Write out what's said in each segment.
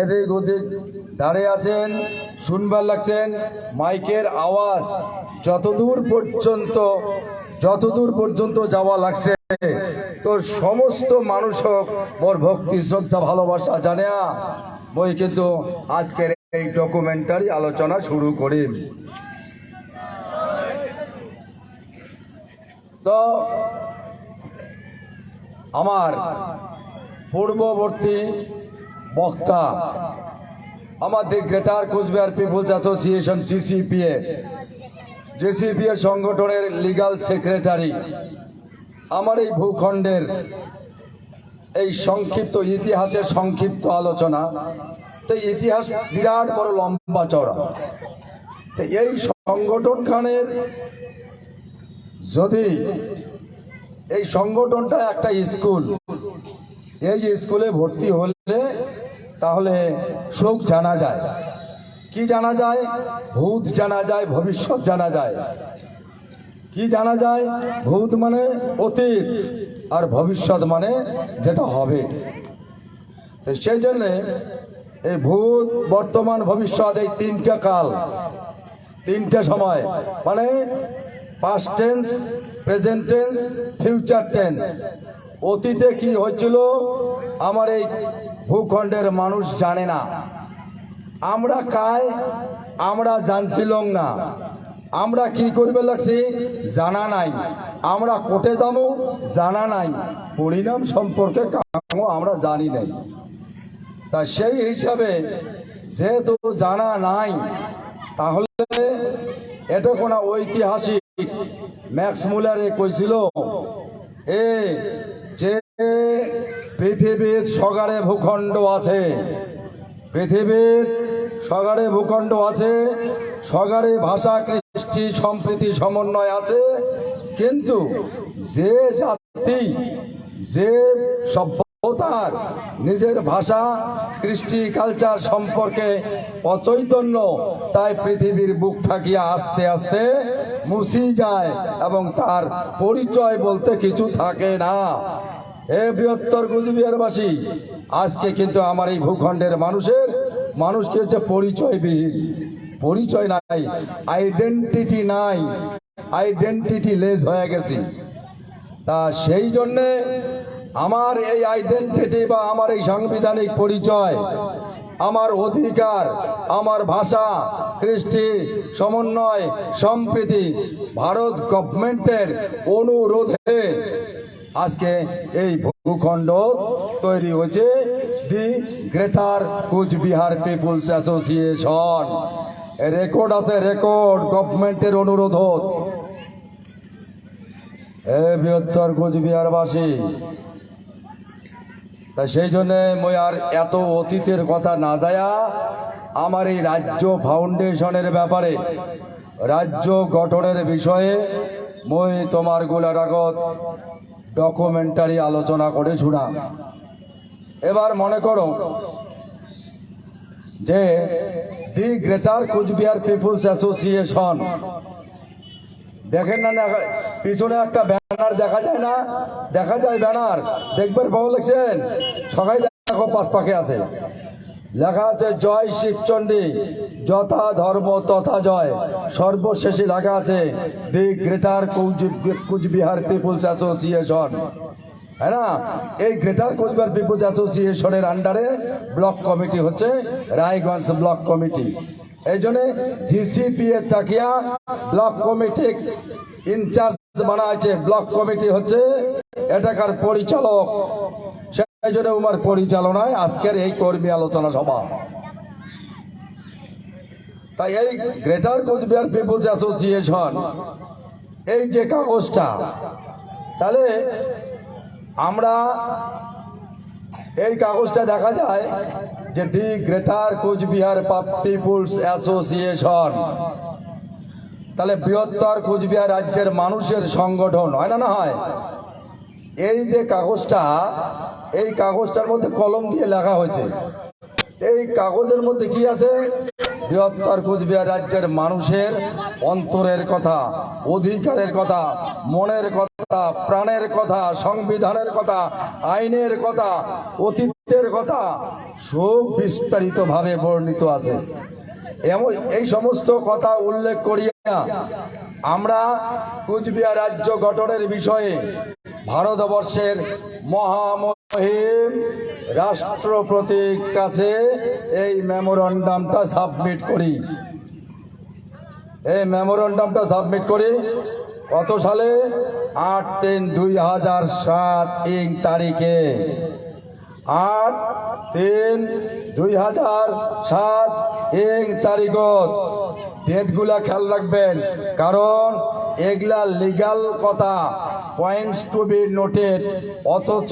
এদিক ওদিক দাঁড়িয়ে আছেন, শুনবার লাগছেন মাইকের আওয়াজ যতদূর পর্যন্ত যাওয়া লাগছে, তো সমস্ত মানুষ হোক মোর ভক্তি শ্রদ্ধা ভালোবাসা জানিয়া বই কিন্তু আজকের এই ডকুমেন্টারি আলোচনা শুরু করি। তো আমার পূর্ববর্তী বক্তা আমাদের গ্রেটার কোচবিহার পিপলস অ্যাসোসিয়েশন জেসিপিএ সংগঠনের লিগাল সেক্রেটারি, আমার এই ভূখণ্ডের এই সংক্ষিপ্ত ইতিহাসের সংক্ষিপ্ত আলোচনা। তো ইতিহাস বিরাট বড় লম্বা চওড়া। তো এই সংগঠনখানের যদি এই সংগঠনটা একটা স্কুল, এই স্কুলে ভর্তি হলে তাহলে সুখ জানা যায়। কি জানা যায়? ভূত জানা যায়, ভবিষ্যৎ জানা যায়। কি জানা যায়? ভূত মানে অতীত, আর ভবিষ্যৎ মানে যেটা হবে। সেই জন্যে এই ভূত, বর্তমান, ভবিষ্যৎ, এই তিনটা কাল, তিনটা সময়, মানে past tense, present tense, future tense. অতীতে কি হয়েছিল আমার এই ভূখণ্ডের মানুষ জানে না। আমরা কায় আমরা জানছিলাম না, আমরা কি করবে লাগছি জানা নাই, আমরা কোটে যাবো জানা নাই, পরিণাম সম্পর্কে আমরা জানি নাই। তা সেই হিসাবে যেহেতু জানা নাই, তাহলে এটা কোনো ঐতিহাসিক ম্যাক্স মুলারে কইছিল যে পৃথিবীর সগারে ভূখণ্ড আছে, পৃথিবীর সগারে ভূখণ্ড আছে, সগারে ভাষা কৃষ্টি সম্প্রীতি সমন্বয় আছে, কিন্তু যে জাতি যে সভ্যতার নিজের ভাষা কৃষ্টি কালচার সম্পর্কে অচৈতন্য, তাই পৃথিবীর বুক থাকিয়া আস্তে আস্তে মুছি যায় এবং তার পরিচয় বলতে কিছু থাকে না। এ বৃহত্তর কুচবিহারবাসী, আজকে কিন্তু আমার এই ভূখণ্ডের মানুষকে হচ্ছে পরিচয়বিহীন, পরিচয় নাই, আইডেন্টিটি নাই, আইডেন্টিটি লেস হয়ে গেছি। তা সেই জন্যে আমার এই আইডেন্টিটি বা আমার এই সাংবিধানিক পরিচয়, আমার অধিকার, আমার ভাষা কৃষ্টি সমন্বয় সম্প্রীতি ভারত গভর্নমেন্টের অনুরোধে আজকে এই ভূখণ্ড তৈরি হয়েছে the greater Cooch Behar people's association. Record আছে, রেকর্ড গভর্নমেন্টের অনুরোধ। এ বৃহত্তর কুচবিহারবাসী, তা সেই জন্যে মই আর এত অতীতের কথা না যায়া আমার এই রাজ্য ফাউন্ডেশনের ব্যাপারে, রাজ্য গঠনের বিষয়ে মই তোমার গুলার আগত ডকুমেন্টারি আলোচনা করে শুনা। এবার মনে করো যে the greater Cooch Behar people's association, দেখেন না পিছনে একটা ব্যানার দেখা যায় না? দেখা যায় ব্যানার, দেখবেন ভালো লাগছেন? সবাই দেখো পাঁচ পাখে আছে, লেখা আছে জয় শিবচণ্ডী, যথা ধর্ম তথা জয়। সর্বশেষে লেখা আছে the greater Cooch Behar people's association, হ্যাঁ না? এই গ্রেটার কুচবিহার পিপলস অ্যাসোসিয়েশনের আন্ডারে ব্লক কমিটি হচ্ছে রায়গঞ্জ ব্লক কমিটি। এই জন্য জিসিপিএ তাকিয়া ব্লক কমিটি ইনচার্জ বানা আছে। ব্লক কমিটি হচ্ছে এটাকার পরিচালক, সেই জন্য উমার পরিচালনায় আজকের এই কর্মী আলোচনা সভা। তাই এই গ্রেটার কুচবিহার পিপলস অ্যাসোসিয়েশন এই যে কাগজটা, তাহলে আমরা এই কাগজটা দেখা যায় যে the greater Cooch Behar people's association, তাহলে বৃহত্তর কুচবিহার রাজ্যের মানুষের সংগঠন, হয় না? না হয়? এই যে কাগজটা, এই কাগজটার মধ্যে কলম দিয়ে লেখা হয়েছে। এই কাগজের মধ্যে কি আছে? বৃহত্তর কুচবিহার রাজ্যের মানুষের অন্তরের কথা, অধিকারের কথা, মনের কথা, প্রাণের কথা, সংবিধানের কথা, আইনের কথা, অতীত দুঃখের কথা শোক বিস্তারিত ভাবে বর্ণিত আছে। এমন এই সমস্ত কথা উল্লেখ করিয়া আমরা কুচবিহার রাজ্য গঠনের বিষয়ে ভারতবর্ষের মহামহিম রাষ্ট্রপতির কাছে এই মেমোরান্ডামটা সাবমিট করি। এই মেমোরান্ডামটা সাবমিট করি কত সালে? 8/3/2007 ইং তারিখে। 8/3/2007 ইং তারিখত। ডেটগুলা খেয়াল রাখবেন, কারণ এগুলা লিগাল কথা, পয়েন্টস টু বি নোটেড। অথচ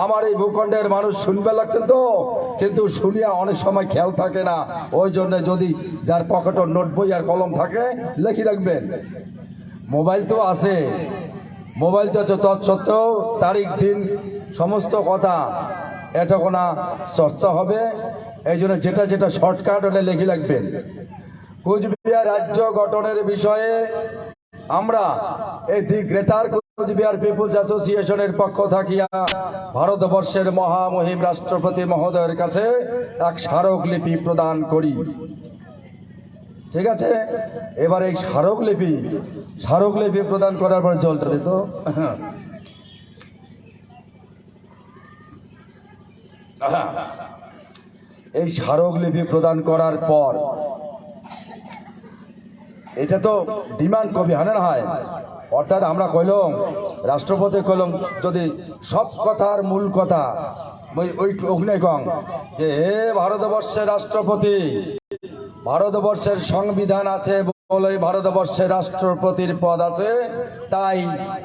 আমার এই ভূখণ্ডের মানুষ শুনবে লাগছে তো, কিন্তু শুনিয়া অনেক সময় খেয়াল থাকে না। ওই জন্য যদি যার পকেটে নোট বই আর কলম থাকে লিখে রাখবেন। মোবাইল তো আছে, মোবাইল তো আছে, তৎসত্ত্বেও তারিখ দিন সমস্ত কথা এটা কোনা চর্চা হবে। এই জন্য যেটা যেটা শর্টকাট হলে লিখে রাখবেন। কুচবিহার রাজ্য গঠনের বিষয়ে আমরা এই দি গ্রেটার কুচবিহার পিপুলস অ্যাসোসিয়েশনের পক্ষ থাকিয়া ভারতবর্ষের মহামহিম রাষ্ট্রপতি মহোদয়ের কাছে এক স্মারকলিপি প্রদান করি। ঠিক আছে, এবার এই স্মারকলিপি প্রদান করার পর জলটা দিত। এই স্মারকলিপি প্রদান করার পর এটা তো ডিমান্ড কবি হানে না হয়, অর্থাৎ আমরা কইলাম, রাষ্ট্রপতি কইলাম, যদি সব কথার মূল কথা ওই অগ্নি কং যে হে ভারতবর্ষের রাষ্ট্রপতি, ভারতবর্ষের সংবিধান আছে বলে ভারতবর্ষের রাষ্ট্রপতির পদ আছে, তাই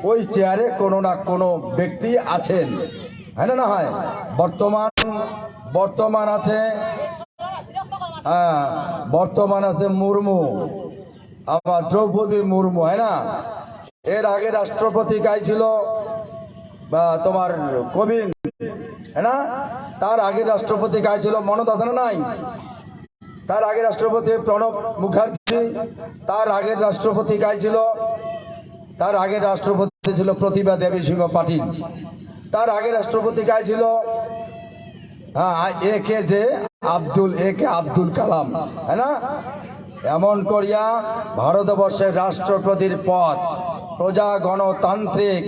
ওই চেয়ারে কোনো না কোনো ব্যক্তি আছেন, হ্যাঁ না হয়। বর্তমান আছে, বর্তমান আছে মুর্মু, আবার দ্রৌপদী মুর্মু, হ্যাঁ না। এর আগে রাষ্ট্রপতি কাই ছিল বা তোমার কোবিন্দ, হ্যাঁ না। তার আগে রাষ্ট্রপতি কাই ছিল মনত আছে না নাই? তার আগে রাষ্ট্রপতি প্রণব মুখার্জি, তার আগের রাষ্ট্রপতি কাই ছিল? তার আগের রাষ্ট্রপতি ছিল প্রতিভা দেবী সিংহ পাটিল। তার আগে রাষ্ট্রপতি কাই ছিল? এ কে আব্দুল কালাম, হ্যাঁ না। এমন করিয়া ভারতবর্ষের রাষ্ট্রপতির পদ প্রজা গণতান্ত্রিক,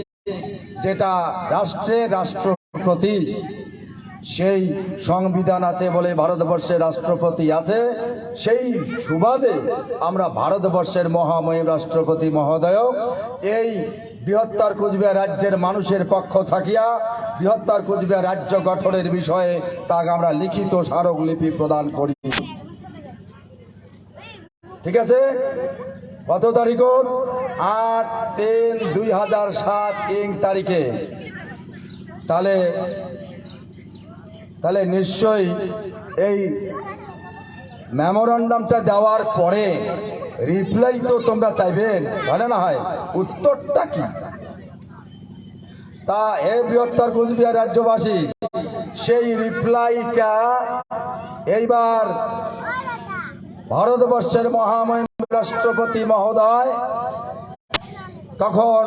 যেটা রাষ্ট্রের রাষ্ট্রপতি, সেই সংবিধান আছে বলে ভারতবর্ষের রাষ্ট্রপতি আছে। সেই সুবাদে আমরা ভারতবর্ষের মহামহিম রাষ্ট্রপতি মহোদয় এই বৃহত্তর কুচবিহার রাজ্যের মানুষের পক্ষ থাকিয়া বৃহত্তর কুচবিহার রাজ্য গঠনের বিষয়ে তাকে আমরা লিখিত স্মারকলিপি প্রদান করি। ঠিক আছে, কত তারিখ? 8/3/2007 ইং তারিখে। তাহলে নিশ্চয়ই এই মেমোরান্ডামটা দেওয়ার পরে রিপ্লাই তো তোমরা চাইবেন, জানে না হয় উত্তরটা কি। তা এই বৃহত্তর কুচবিহার রাজ্যবাসী সেই রিপ্লাইটা এইবার ভারতবর্ষের মহামহিম রাষ্ট্রপতি মহোদয় তখন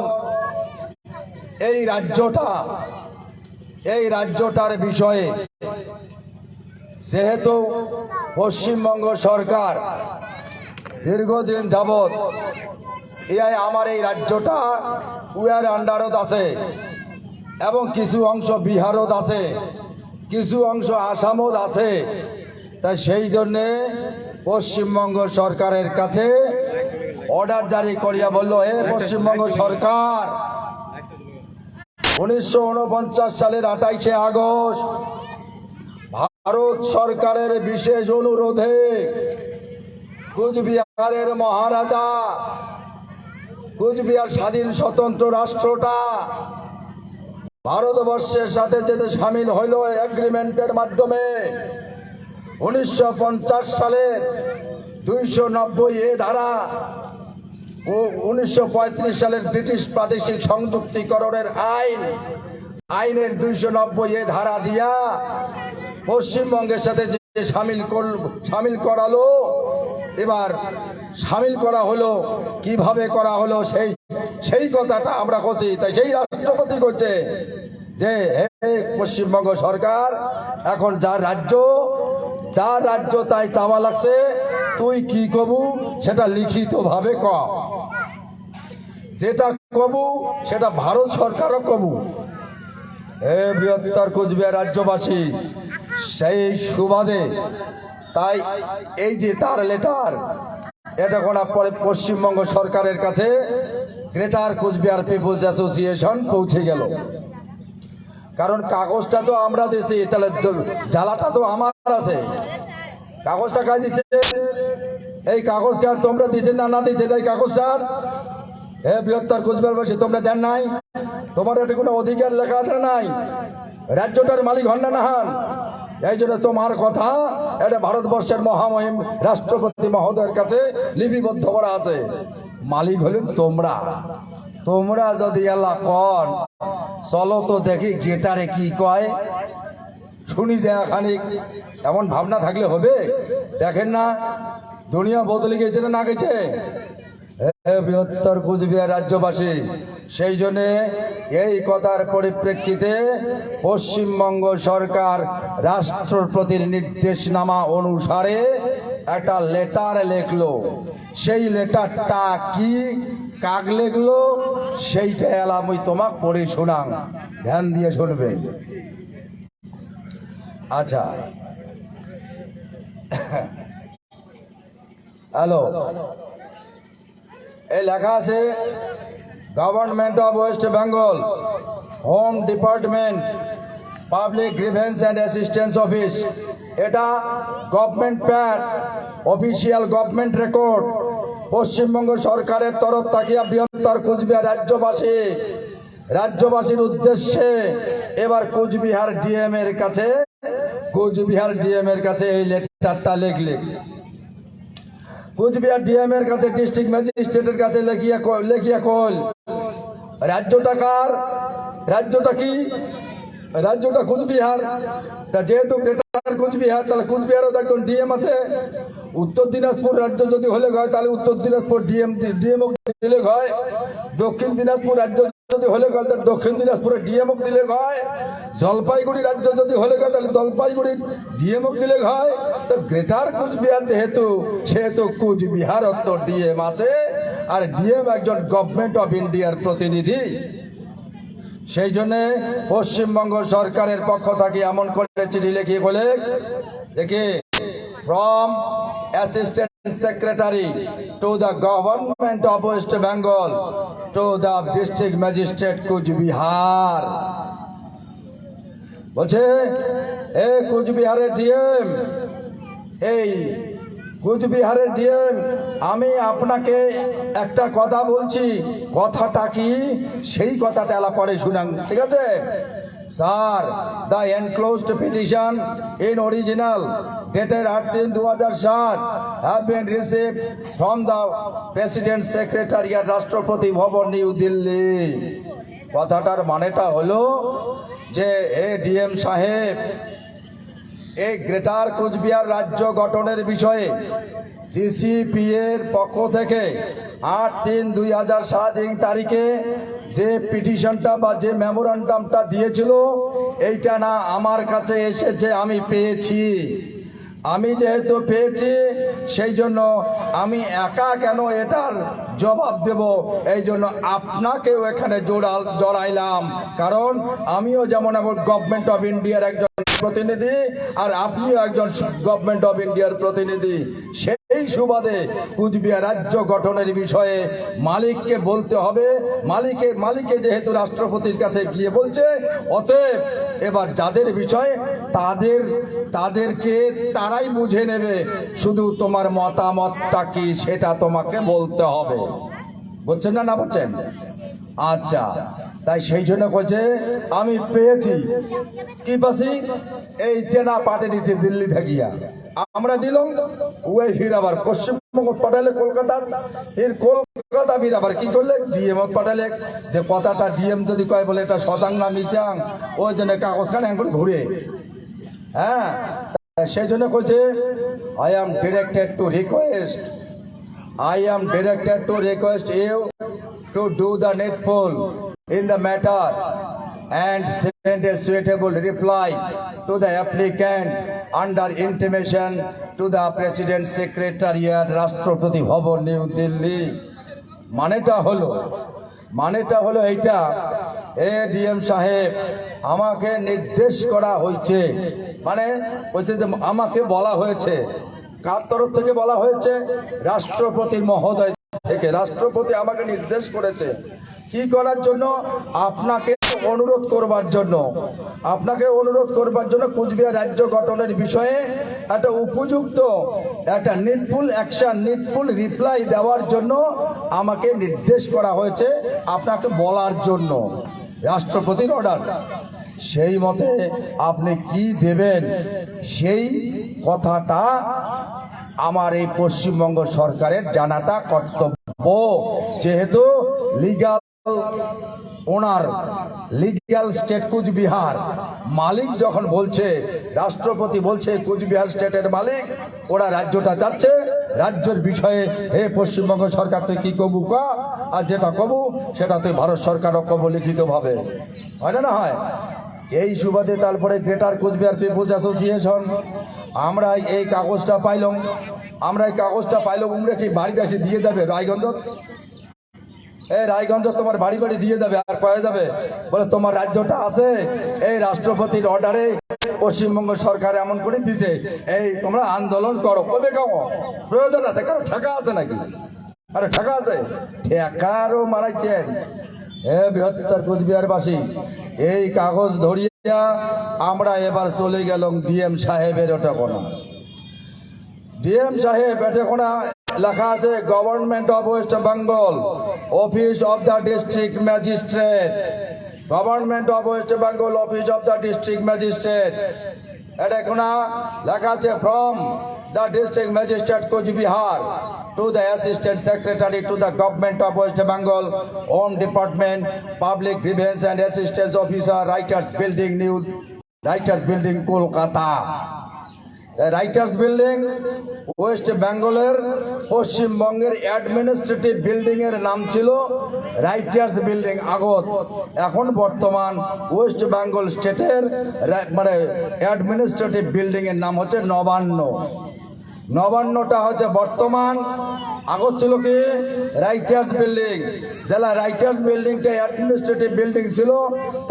এই রাজ্যটার বিষয়ে, যেহেতু পশ্চিমবঙ্গ সরকার দীর্ঘদিন যাবৎ আমার এই রাজ্যটা উয়ার আন্ডারত আছে এবং কিছু অংশ বিহারত আছে, কিছু অংশ আসামত আছে, তাই সেই জন্যে পশ্চিমবঙ্গ সরকারের কাছে অর্ডার জারি করিয়া বলল, হে পশ্চিমবঙ্গ সরকার, 1949 সালের 28শে আগস্ট ভারত সরকারের বিশেষ অনুরোধে কুচবিহারের মহারাজা কুচবিহার স্বাধীন স্বতন্ত্র রাষ্ট্রটা ভারতবর্ষের সাথে যেতে সামিল হইল এগ্রিমেন্টের মাধ্যমে 1950 সালের 290 ধারা ও 1935 সালের ব্রিটিশ প্রাদেশিক সংযুক্তিকরণের আইনের 290 ধারা দিয়া পশ্চিমবঙ্গের সাথে যে সামিল করালো। এবার সামিল করা হলো, কিভাবে করা হলো সেই কথাটা আমরা করছি। তাই সেই রাষ্ট্রপতি করছে যে পশ্চিমবঙ্গ সরকার এখন যার রাজ্য তাই চাওয়া লাগছে, তুই কি কবু সেটা লিখিত ভাবে ক, যেটা কবু সেটা ভারত সরকারও কবু। বৃহত্তর কোচবিহার রাজ্যবাসী সেই সুবাদে তাই এই যে তার লেটার, এটা করার পরে পশ্চিমবঙ্গ সরকারের কাছে গ্রেটার কোচবিহার পিপলস অ্যাসোসিয়েশন পৌঁছে গেল। কারণ কাগজটা তো আমরা দিছি, তাহলে জ্বালাটা তো আমার আছে। কাগজটা কাজ দিচ্ছে, এই কাগজকে আর তোমরা দিচ্ছে না দিচ্ছে এই কাগজটার বৃহত্তর কোচবিহারবাসী তোমরা দেন নাই, তোমার এটা কোনো অধিকার লেখা আছে নাই, রাজ্যটার মালিক হন না হন। এই জন্য তোমার কথা এটা ভারতবর্ষের মহামহিম রাষ্ট্রপতি মহোদয়ের কাছে লিপিবদ্ধ করা আছে। মালিক হলেন তোমরা। তোমরা যদি এলা কন, চলো তো দেখি গেটারে কি কয়, শুনি যে খানিক, এমন ভাবনা থাকলে হবে? দেখেন না দুনিয়া বদলে গেছে না গেছে বৃহত্তর কোচবিহার রাজ্যবাসী। সেই জন্য এই কথার পরিপ্রেক্ষিতে পশ্চিমবঙ্গ সরকার রাষ্ট্রপতির নির্দেশনামা অনুসারে একটা লেটার লেখলো। সেই লেটারটা কি কাক লেখলো সেইটা এলাম আমি তোমাক পড়ে শোনাং, ধ্যান দিয়ে শুনবে। আচ্ছা, হ্যালো, এই লেখা আছে government of West Bengal, home department, public grievance and assistance office. এটা government pad, official government record. Paschimbanga সরকারের তরফ থেকে বৃহত্তর কোচবিহার রাজ্যবাসীর উদ্দেশ্যে এবার কোচবিহার ডিএম এর কাছে এই লেটারটা লিখলে, কোচবিহার ডিএম এর কাছে, ডিস্ট্রিক্ট ম্যাজিস্ট্রেটের কাছে লেখিয়া কল, রাজ্যটা কার? রাজ্যটা কি? রাজ্যটা কোচবিহার। তা যেহেতু গ্রেটার কোচবিহার, তাহলে কোচবিহারও একজন ডিএম আছে। উত্তর দিনাজপুর রাজ্য যদি হলে হয় তাহলে উত্তর দিনাজপুর ডিএম দিলে হয়। দক্ষিণ দিনাজপুর রাজ্য যদি হলে হয় তাহলে দক্ষিণ দিনাজপুরের ডিএম দিলে হয়। জলপাইগুড়ি রাজ্য যদি হলে হয় তাহলে জলপাইগুড়ির ডিএম দিলে হয়। তো গ্রেটার কোচবিহার সেহেতু কোচবিহার তো ডিএম আছে, আর ডিএম একজন গভর্নমেন্ট অফ ইন্ডিয়ার প্রতিনিধি। সেই জন্য পশ্চিমবঙ্গ সরকারের পক্ষ থেকে এমন করে চিঠি লিখিয়ে বলে দেখি, from assistant secretary to the government of West Bengal to the district magistrate Coochbehar. বলছে কোচবিহারের ডিএম, এই কোচবিহারের ডিএম, আমি আপনাকে একটা কথা বলছি, কথাটা কি সেই কথাটা এলা পরে শুনান, ঠিক আছে? Sir, the enclosed petition in original dated 8/3/2007 have been received from the President Secretariat, রাষ্ট্রপতি ভবন, নিউ দিল্লি। কথাটার মানেটা হলো যে ডিএম সাহেব, এই গ্রেটার কোচবিহার রাজ্য গঠনের বিষয়ে জিসিপি এর পক্ষ থেকে 8/3/2007 তারিখে যে পিটিশনটা বা যে মেমোরান্ডামটা দিয়েছিল, এইটা না আমার কাছে এসেছে, আমি পেয়েছি। আমি যেহেতু পেয়েছি সেই জন্য আমি একা কেন এটার জবাব দেব, এই জন্য আপনাকেও এখানে জড়াইলাম। কারণ আমিও যেমন গভর্নমেন্ট অফ ইন্ডিয়ার একজন প্রতিনিধি, আর আপনিও একজন গভর্নমেন্ট অফ ইন্ডিয়ার প্রতিনিধি। সেই সুবাদে কোচবিহার রাজ্য গঠনের বিষয়ে মালিককে বলতে হবে। মালিকে যেহেতু রাষ্ট্রপতির কাছে গিয়ে বলছে, অতএব এবার যাদের বিষয় তাদেরকে তারাই বুঝে নেবে, শুধু তোমার মতামতটা কি সেটা তোমাকে বলতে হবে। বলছেন না বলছেন? আচ্ছা, তাই সেই জন্য বলছে আমি পেয়েছি। কি পাচ্ছি? এই তেনা পাঠিয়ে দিচ্ছে দিল্লি থাকিয়া, আমরা দিলাম ওই ফিরাবার পশ্চিমবঙ্গ পাঠালে কলকাতার, এর কলকাতা ফিরাবার কি করলে ডিএম পাঠালে, যে কথাটা ডিএম যদি কয় বলে এটা শতাং না মিচাং, ওই জন্য কাগজখানে এখন ঘুরে। হ্যাঁ, সেই জন্য কইছে I am directed to request you to do the needful in the matter and send a suitable reply to the applicant under intimation to the President's Secretariat, Rashtrapati Bhavan, New Delhi. মানেটা হলো এইটা, DM সাহেব আমাকে নির্দেশ করা হয়েছে, মানে হচ্ছে যে আমাকে বলা হয়েছে, কার তরফ থেকে বলা হয়েছে? রাষ্ট্রপতি মহোদয় থেকে। রাষ্ট্রপতি আমাকে নির্দেশ করেছে কি করার জন্য? আপনাকে অনুরোধ করবার জন্য, কুচবিহার রাজ্য গঠনের বিষয়ে একটা উপযুক্ত, একটা নিডফুল অ্যাকশন, নিডফুল রিপ্লাই দেওয়ার জন্য আমাকে নির্দেশ করা হয়েছে, আপনাকে বলার জন্য। রাষ্ট্রপতির অর্ডার, সেই মতে আপনি কি দেবেন সেই কথাটা আমার এই পশ্চিমবঙ্গ সরকারের জানাটা কর্তব্য। যেহেতু লিগাল ওনার, লিগাল স্টেট কুচবিহার, মালিক যখন বলছে, রাষ্ট্রপতি বলছে কুচবিহার স্টেটের মালিক, ওরা রাজ্যটা চাচ্ছে, রাজ্যের বিষয়ে হে পশ্চিমবঙ্গ সরকার তুই কি কবু কা, আর যেটা কবু সেটা তুই ভারত সরকারও কবু লিখিতভাবে, হয় না? হয়। এই সুবাদে তারপরে গ্রেটার কুচবিহার পিপুলস অ্যাসোসিয়েশন আমরা এই কাগজটা পাইলাম, উমরা কি বাড়িতে এসে দিয়ে যাবে রায়গঞ্জ? রায়গঞ্জ তোমার বাড়ি দিয়ে যাবে, আর পাওয়া যাবে বলে তোমার রাজ্যটা আছে এই রাষ্ট্রপতির অর্ডারে পশ্চিমবঙ্গ সরকার এমন করে দিছে, এই তোমরা আন্দোলন করো। কবে গাও প্রয়োজন আছে? কারো টাকা আছে নাকি? আরে টাকা আছে, ঠেকারও মারাইছেন। বৃহত্তর কুচবিহারবাসী, এই কাগজ ধরিয়া আমরা এবার চলে গেলাম ডিএম সাহেবের ওটাকোনা। ডিএম সাহেব এটাকোনা লেখা আছে government of West Bengal, office of the district magistrate, government of West Bengal, office of the district magistrate. এটাকোনা লেখা আছে from the district magistrate Cooch Behar to the Assistant Secretary to the Government of West Bengal, Home Department, Public Grievance and Assistance Officer, Writers Building, New Writers Building, Kolkata. Writers building west বেঙ্গলের, পশ্চিমবঙ্গের administrative building এর নাম ছিল writers building আগত। এখন বর্তমান West Bengal স্টেটের মানে অ্যাডমিনিস্ট্রেটিভ বিল্ডিং এর নাম হচ্ছে নবান্ন। নবান্নটা হচ্ছে বর্তমান, আগত ছিল কি রাইটার্স বিল্ডিং। জেলা রাইটার্স বিল্ডিংটা অ্যাডমিনিস্ট্রেটিভ বিল্ডিং ছিল,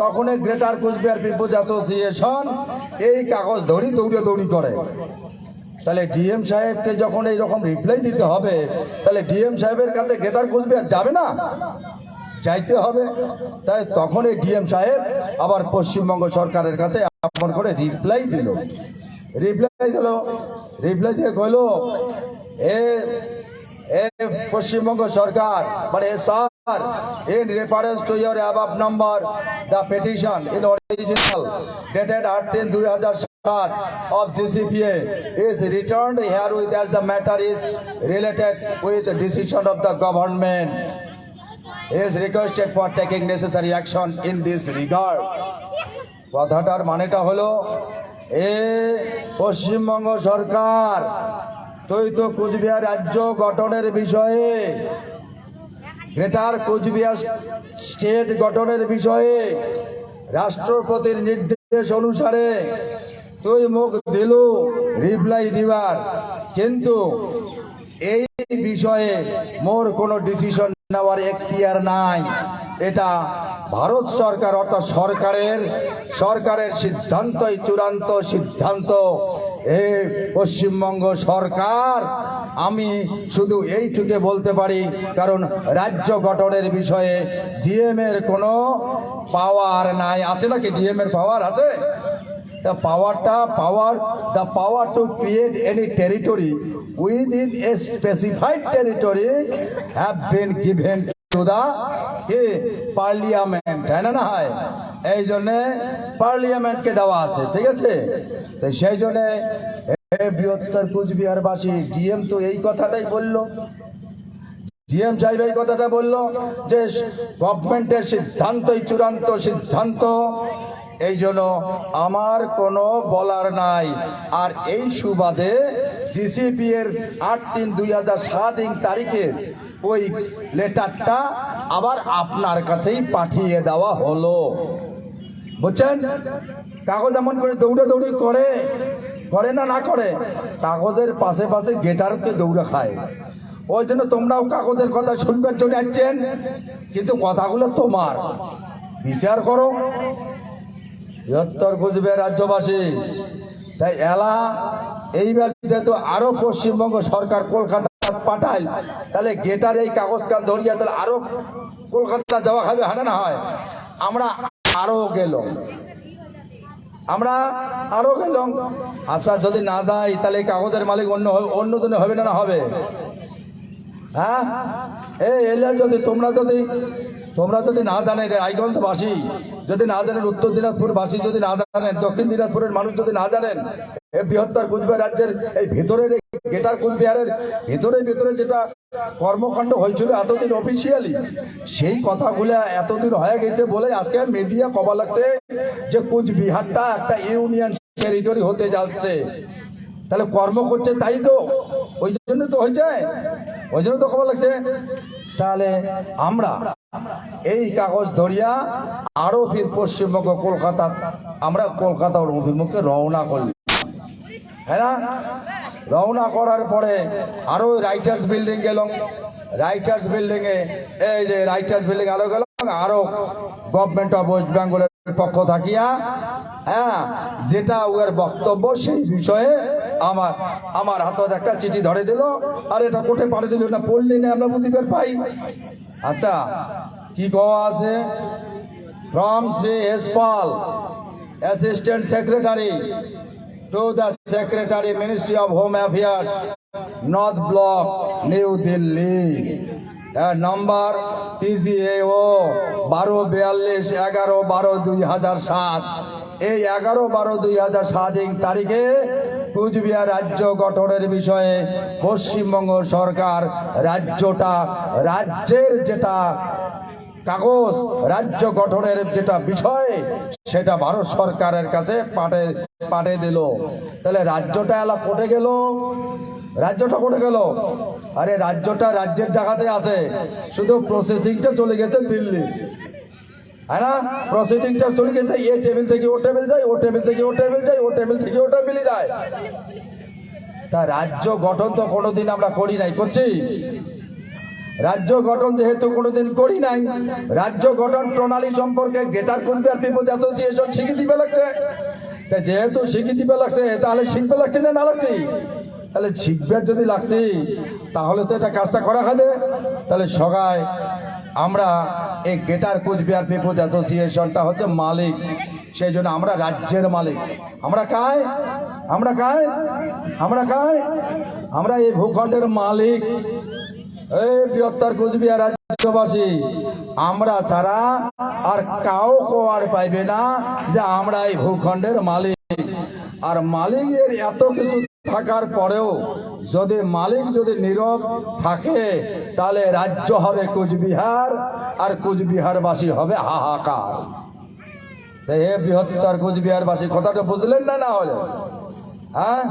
তখন গ্রেটার কুচবিহার পিপুলস অ্যাসোসিয়েশন এই কাগজ দৌড়ি করে। তাহলে ডিএম সাহেবকে যখন এইরকম রিপ্লাই দিতে হবে, তাহলে ডিএম সাহেবের কাছে গ্রেটার কুচবিহার যাবে না, যাইতে হবে। তাই তখন এই ডিএম সাহেব আবার পশ্চিমবঙ্গ সরকারের কাছে এমন করে রিপ্লাই দিয়ে কইল, পশ্চিমবঙ্গ সরকার, মানে sir, in reference to your above number, the petition in original dated 18/2007 of GCPA is returned herewith as the matter is related with the decision of the government, is requested for taking necessary action in this regard. কথাটার মানেটা হলো, পশ্চিমবঙ্গ সরকার তুই তো কুচবিহার রাজ্য গঠনের বিষয়ে, greater Cooch Behar state গঠনের বিষয়ে রাষ্ট্রপতির নির্দেশ অনুসারে তুই মুখ দিলু রিপ্লাই দিবার, কিন্তু এই বিষয়ে মোর কোনো ডিসিশন নেওয়ার এখতিয়ার নাই। এটা ভারত সরকার অর্থাৎ সরকারের সিদ্ধান্তই চূড়ান্ত সিদ্ধান্ত। পশ্চিমবঙ্গ সরকার, আমি শুধু এইটুকু বলতে পারি, কারণ রাজ্য গঠনের বিষয়ে ডিএম এর কোনো পাওয়ার নাই। আছে নাকি ডিএম এর পাওয়ার আছে? The power to create any territory within a specified territory have been given to the parliament, তাই না? হয় এই জন্য পার্লিয়ামেন্টকে দেওয়া আছে, ঠিক আছে? তো সেই জন্য বৃহত্তর কুচবিহারবাসী, ডিএম তো এই কথাটাই বললো, ডিএম সাহেব এই কথাটা বললো যে গভর্নমেন্টের সিদ্ধান্তই চূড়ান্ত সিদ্ধান্ত, এই জন্য আমার কোনো বলার নাই। আর এই সুবাদে জিসিপি এর 8/3/2007 তারিখের ওই লেটারটা আবার আপনার কাছেই পাঠিয়ে দেওয়া হলো। বুঝছেন? কাগজ এমন করে দৌড়াদৌড়ি করে করে না না করে, কাগজের পাশে পাশে গেটারকে দৌড়ে খায়। ওই জন্য তোমরাও কাগজের কথা শুনবার জন্য আসছেন, কিন্তু কথাগুলো তোমার বিচার করো। বৃহত্তর কুচবিহার রাজ্যবাসী, তাই এলা এইবার যেহেতু আরো পশ্চিমবঙ্গ সরকার কলকাতা পাঠায়, তাহলে গেটার এই কাগজ কান ধরিয়া তাহলে আরো কলকাতা যাওয়া খাবে, হানা না হয়। আমরা আরো গেলাম। আচ্ছা, যদি না যাই তাহলে কাগজের মালিক অন্য জনে হবে না হবে? হ্যাঁ, এলে যদি তোমরা যদি না জানেন, রায়গঞ্জবাসী যদি না জানেন, উত্তর দিনাজপুরবাসী যদি না জানেন, দক্ষিণ দিনাজপুরের মানুষ যদি না জানেন, এই বৃহত্তর কুচবিহার রাজ্যের এই ভেতরের গেটার কুচবিহারের ভেতরে যেটা কর্মকাণ্ড হয়েছিল এতদিন অফিসিয়ালি, সেই কথাগুলো এতদিন হয়ে গেছে বলে আজকে মিডিয়া কবা লাগছে যে কুচবিহারটা একটা ইউনিয়ন টেরিটরি হতে যাচ্ছে। তাহলে কর্ম করছে, তাই তো, ওই জন্য তো হয়েছে, ওই জন্য তো খবর লাগছে। তাহলে আমরা এই কাগজ ধরিয়া আরো ফির পশ্চিমবঙ্গ আমরা কলকাতার অভিমুখে রওনা করলাম। হ্যাঁ না? রওনা করার পরে আরো রাইটার্স বিল্ডিং গেলাম। রাইটার্স বিল্ডিং এ এই যে রাইটার্স বিল্ডিং আরো গেলাম, আরো গভর্নমেন্ট অফ ওয়েস্ট বেঙ্গলের পক্ষ থাকিয়া যেটা ওর বক্তব্য সেই বিষয়ে আমার হাতত একটা চিঠি ধরে দিল, আর এটা কোর্টে পাঠিয়ে দিল। না পড়লি না আমরা বুঝতে পাই। আচ্ছা, কি কওয়া আছে? From Shri S Pal, assistant secretary to the Secretary, Ministry of Home Affairs, North Block, New Delhi. Number PCAO 1242-11-12-2007। এই 11-12-2007 তারিখে কুচবিহার রাজ্য গঠনের বিষয়ে পশ্চিমবঙ্গ সরকার রাজ্যের যেটা কাগজ রাজ্য গঠনের যেটা বিষয় সেটা ভারত সরকারের কাছে পাঠিয়ে দিল। তাহলে রাজ্যটা এলা কোটে গেল, আরে রাজ্যটা রাজ্যের জায়গাতে আছে, শুধু প্রসেসিংটা চলে গেছে দিল্লি। হ্যাঁ না? প্রসিডিংটা চলে গেছে এ টেবিল থেকে ও টেবিল যায়, ও টেবিল থেকে ও টেবিল যায়, ও টেবিল থেকে ও টেবিলে যায়। তা রাজ্য গঠন তো কোনোদিন আমরা করি নাই, করছি? রাজ্য গঠন যেহেতু কোনোদিন করি নাই, রাজ্য গঠন প্রণালী সম্পর্কে গেটার কুচবিহার পিপলস অ্যাসোসিয়েশন স্বীকৃতি পেয়ে লাগছে। যেহেতু স্বীকৃতি পেয়ে লাগছে, তাহলে শিখবে লাগছে না লাগছে? তাহলে শিখবে যদি লাগছে, তাহলে তো এটা কাজটা করা হবে। তাহলে সবাই আমরা এই গেটার কুচবিহার পিপলস অ্যাসোসিয়েশনটা হচ্ছে মালিক, সেই জন্য আমরা রাজ্যের মালিক। আমরা এই ভূখণ্ডের মালিক। এই বৃহত্তর কুচবিহার রাজ্যবাসী, আমরা ছাড়া আর কাউ আর পাইবে না যে আমরা এই ভূখণ্ডের মালিক। আর মালিকের এত কিছু থাকার পরেও যদি মালিক যদি নীরব থাকে, তাহলে রাজ্য হবে কুচবিহার, আর কুচবিহারবাসী হবে হাহাকার। হে বৃহত্তর কুচবিহারবাসী, কথাটা বুঝলেন না হলে? হ্যাঁ,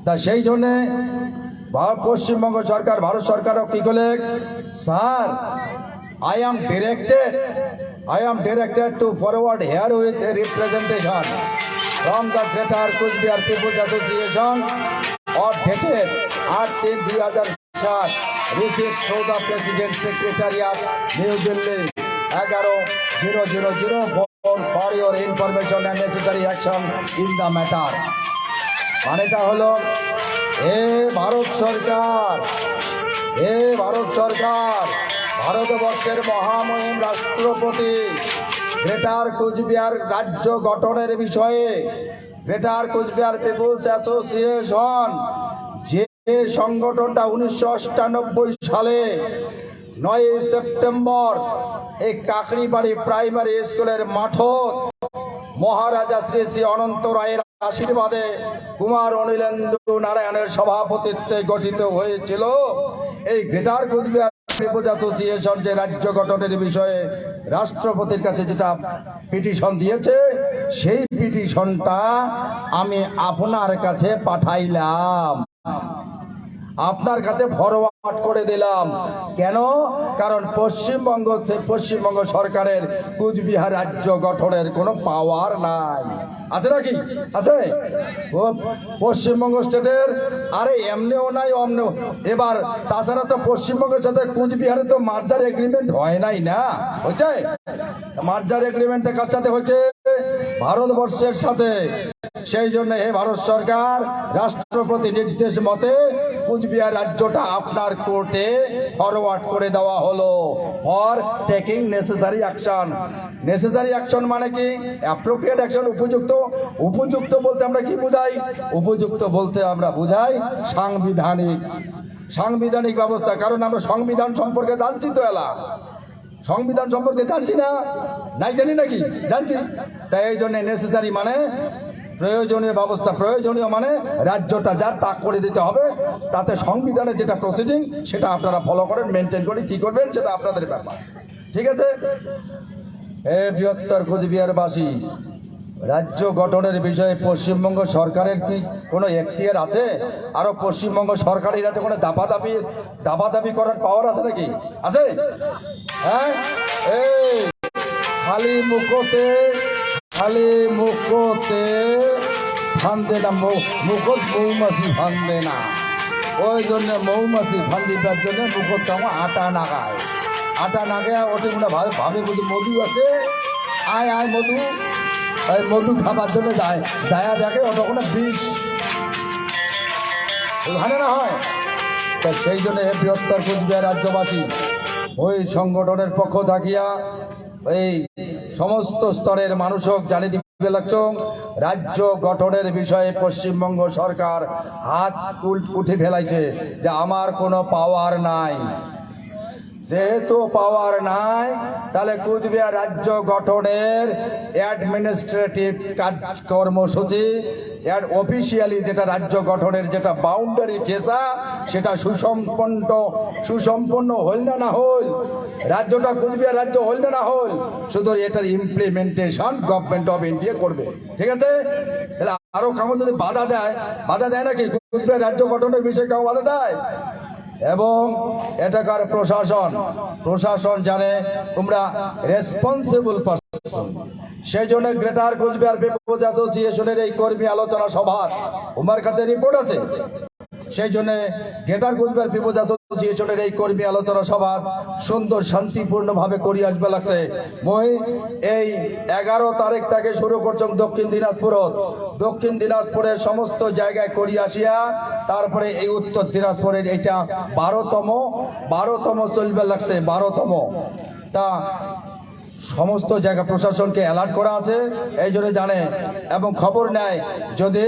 তা সেই জন্যে পশ্চিমবঙ্গ সরকার, ভারত সরকারও কি করলে, sir, I am directed to forward here with a representation from the Greater Kuchbihar People's Association of dated 8/3/2007, received through the President Secretariat, New Delhi, 11-000 for your information and necessary action in the matter. মানেটা হলো, ভারত সরকার ভারতবর্ষের মহামহিম রাষ্ট্রপতি greater Cooch Behar রাজ্য গঠনের বিষয়ে greater Cooch Behar people's association, যে সংগঠনটা 1998 সালে 9 সেপ্টেম্বর এই কাকড়িবাড়ি প্রাইমারি স্কুলের মাঠত মহারাজা শ্রী শ্রী অনন্ত রায়ের আশীর্বাদে কুমার অনিলেন্দু নারায়ণের সভাপতিত্বে গঠিত হয়েছিল। এই গ্রেটার কুচবিহার পিপলস অ্যাসোসিয়েশন যে রাজ্য গঠনের বিষয়ে রাষ্ট্রপতির কাছে যেটা পিটিশন দিয়েছে, সেই পিটিশনটা আমি আপনার কাছে পাঠাইলাম। আপনার কাছে ফরওয়ার্ড করে দিলাম। কেন? কারণ পশ্চিমবঙ্গ সরকারের কুচবিহার রাজ্য গঠনের কোনো পাওয়ার নাই। আছে নাকি? আছে। ও পশ্চিমবঙ্গ স্টেটের আরে এমনিও নাই অমনিও। এবার তাছাড়া তো পশ্চিমবঙ্গের সাথে কুচবিহারে তো মার্জার এগ্রিমেন্ট হয় নাই না, হয়েছে? মার্জার এগ্রিমেন্টে কার সাথে হয়েছে? ভারতবর্ষের সাথে। সেই জন্য হে ভারত সরকার, রাষ্ট্রপতি নির্দেশ মতে কুচবিহার রাজ্যটা আপনার কোর্টে ফরওয়ার্ড করে দেওয়া হলো for taking necessary action. Necessary action মানে কি? Appropriate action. উপযুক্ত। উপযুক্ত বলতে আমরা কি বুঝাই? উপযুক্ত বলতে আমরা বুঝাই সাংবিধানিক ব্যবস্থা। কারণ আমরা সংবিধান সম্পর্কে জানছি তো, সংবিধান সম্পর্কে জানছি না? নাই জানি নাকি? জানছি। তাই এই জন্য নেসেসারি মানে প্রয়োজনীয় ব্যবস্থা। প্রয়োজনীয় মানে রাজ্যটা যার তা করে দিতে হবে। তাতে সংবিধানের যেটা প্রসিডিং সেটা আপনারা ফলো করেন, মেনটেন করে কি করবেন সেটা আপনাদের ব্যাপার। ঠিক আছে? বৃহত্তর কুচবিহারবাসী, রাজ্য গঠনের বিষয়ে পশ্চিমবঙ্গ সরকারের কি কোনো এখতিয়ার আছে? আরো পশ্চিমবঙ্গ সরকারের রাজ্যে কোনো দাবাদাবি করার পাওয়ার আছে নাকি? আছে? হ্যাঁ, এই খালি মুখতে ফান্দে না, মুখত মৌমাছি ফান্দে না। ওই জন্য মৌমাছি ফান্দিটার জন্য মুখত তেমন আটা নাগায়। ওটি মনে ভাবে বুঝি মধু আছে, আয় মধু, ওই মধু খাবার জন্য যায় দেখে ওটা কোনো বিষ ওখানে না হয়। তো সেই জন্য বৃহত্তর কুচবিহার রাজ্যবাসী ওই সংগঠনের পক্ষ থাকিয়া এই সমস্ত স্তরের মানুষক জানিয়ে দিবে লাগছ, রাজ্য গঠনের বিষয়ে পশ্চিমবঙ্গ সরকার হাত উঠে ফেলাইছে যে আমার কোনো পাওয়ার নাই। যেহেতু পাওয়ার নাই, তাহলে কুচবিহার রাজ্য গঠনের অ্যাডমিনিস্ট্রেটিভ কর্মসূচি অফিসিয়ালি যেটা রাজ্য গঠনের যেটা বাউন্ডারি ঘেঁষা সেটা সুসম্পন্ন হল না হল, রাজ্যটা কুচবিহার রাজ্য হল না হল, শুধু এটার ইমপ্লিমেন্টেশন গভর্নমেন্ট অফ ইন্ডিয়া করবে। ঠিক আছে? তাহলে আরো কাগজ যদি বাধা দেয় নাকি? কুচবিহার রাজ্য গঠনের বিষয়ে কাউ বাধা দেয়? এবং এটাকার প্রশাসন জানে তোমরা রেসপন্সিবল পারসন। সেই জন্য গ্রেটার কুচবিহার পিপলস অ্যাসোসিয়েশনের এই কর্মী আলোচনা সভা তোমার কাছে রিপোর্ট আছে। সেই জন্য গ্রেটার কুচবিহার পিপলস অ্যাসোসিয়েশনের এই কর্মী আলোচনা সভা সুন্দর শান্তিপূর্ণ ভাবে করি আসবে লাগছে। মই এই 11 তারিখ থেকে শুরু করছো দক্ষিণ দিনাজপুরের সমস্ত জায়গায় করি আসিয়া, তারপরে এই উত্তর দিনাজপুরের এটা 12তম চলবে লাগছে। 12তম। তা সমস্ত জায়গা প্রশাসনকে অ্যালার্ট করা আছে, এই জন্য জানে এবং খবর নেয়। যদি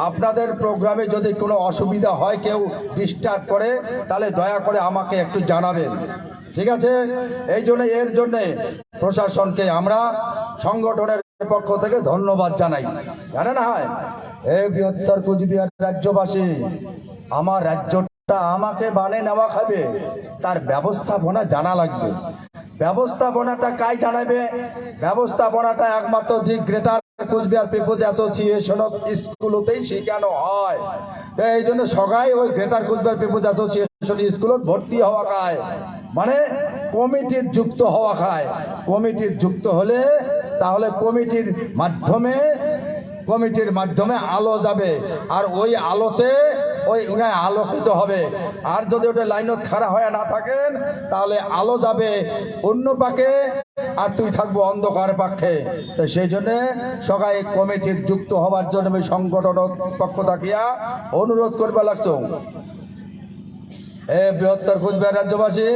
আপনাদের প্রোগ্রামে যদি কোনো অসুবিধা হয়, কেউ ডিস্টার্ব করে, তাহলে দয়া করে আমাকে একটু জানাবেন। ঠিক আছে? এর জন্য প্রশাসনকে আমরা সংগঠনের পক্ষ থেকে ধন্যবাদ জানাই। জানে না হয় এই বৃহত্তর কুচবিহার রাজ্যবাসী, আমার রাজ্যটা আমাকে বানে নেওয়া খাবে, তার ব্যবস্থাপনা জানা লাগবে। ব্যবস্থাপনাটা কাই জানাবে? ব্যবস্থাপনাটা একমাত্র the greater Cooch Behar people's association of স্কুলতেই শেখানো হয়। এই জন্য সবাই ওই গ্রেটার কুচবিহার পিপলস অ্যাসোসিয়েশন স্কুলত ভর্তি হওয়া খায়, মানে কমিটির যুক্ত হওয়া খায়। কমিটির যুক্ত হলে তাহলে কমিটির মাধ্যমে আলো যাবে, আর ওই আলোতে ওই আলোকিত হবে। আর যদি ওটা লাইনত খাড়া হয়ে না থাকেন, তাহলে আলো যাবে অন্য পাকে, আর তুই থাকবো অন্ধকার পাক্ষে। তো সেই জন্য সবাই কমিটির যুক্ত হবার জন্য আমি সংগঠনের পক্ষ থাকিয়া অনুরোধ করবে লাগছো। বৃহত্তর কুচবিহার রাজ্যবাসী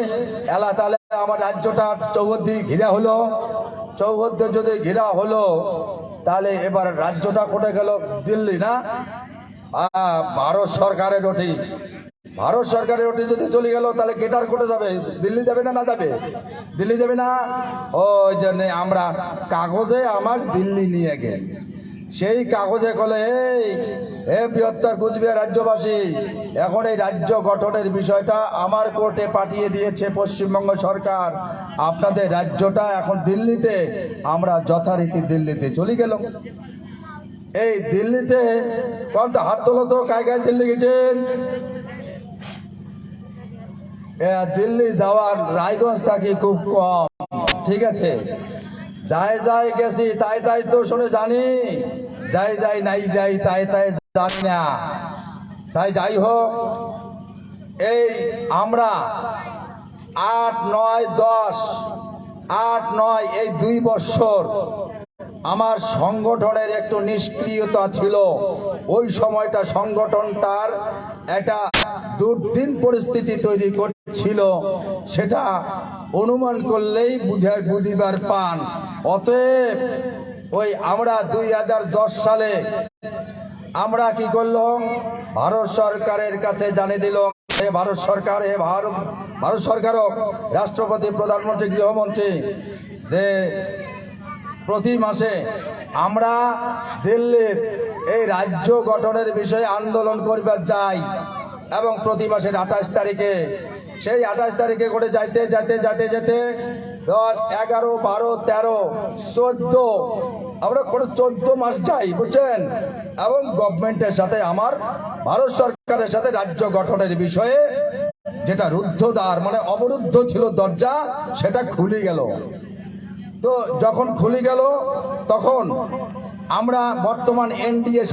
এলা, তাহলে আমার রাজ্যটা চৌহদ্দি ঘিরা হলো। চৌহদ্দি যদি ঘিরা হলো, তাহলে এবার রাজ্যটা কোটে গেল? দিল্লি না? ভারত সরকারের ওটি যদি চলে গেল, তাহলে গেটার কোটে যাবে? দিল্লি যাবে না? যাবে? দিল্লি যাবে না? ওই জন্য আমরা কাগজে আমার দিল্লি নিয়ে গেল। সেই কাগজে বলে এই বৃহত্তর কুচবিহার রাজ্যবাসী, এখন এই রাজ্য গঠনের বিষয়টা আমার কোর্টে পাঠিয়ে দিয়েছে পশ্চিমবঙ্গ সরকার। আপনাদের রাজ্যটা এখন দিল্লিতে, আমরা যথারীতি দিল্লিতে চলে গেল। এই দিল্লিতে কত হাত তোলো তো, কায় দিল্লি গেছেন? দিল্লি যাওয়ার রায়গঞ্জ থাকি খুব কম, ঠিক আছে। যাই যাই গেছি তাই তাই তো শুনে জানি, যাই যাই নাই যাই তাই তাই জানি না। তাই যাই হোক, এই আমরা 8, 9, 10, 8, 9 এই 2 বছর আমার সংগঠনের একটু নিষ্ক্রিয়তা ছিল। ওই সময়টা সংগঠনটার একটা দুর্দিন পরিস্থিতি তৈরি করছিল, সেটা অনুমান করলেই বুঝিবার পান। অতএব ওই আমরা 2010 সালে আমরা কি করলাম, ভারত সরকারের কাছে জানিয়ে দিল, ভারত সরকারও রাষ্ট্রপতি, প্রধানমন্ত্রী, গৃহমন্ত্রী, যে প্রতি মাসে আমরা দিল্লির এই রাজ্য গঠনের বিষয়ে আন্দোলন করবার যাই, এবং প্রতি মাসের 28 তারিখে, সেই 28 তারিখে করে যাইতে যেতে 10, 11, 12, 13, 14 আমরা কোনো 14 মাস যাই, বুঝছেন। এবং গভর্নমেন্টের সাথে আমার, ভারত সরকারের সাথে রাজ্য গঠনের বিষয়ে যেটা রুদ্ধদ্বার মানে অবরুদ্ধ ছিল দরজা, সেটা খুলে গেল। তো যখন খুলে গেল তখন আমরা বর্তমান এনডিএ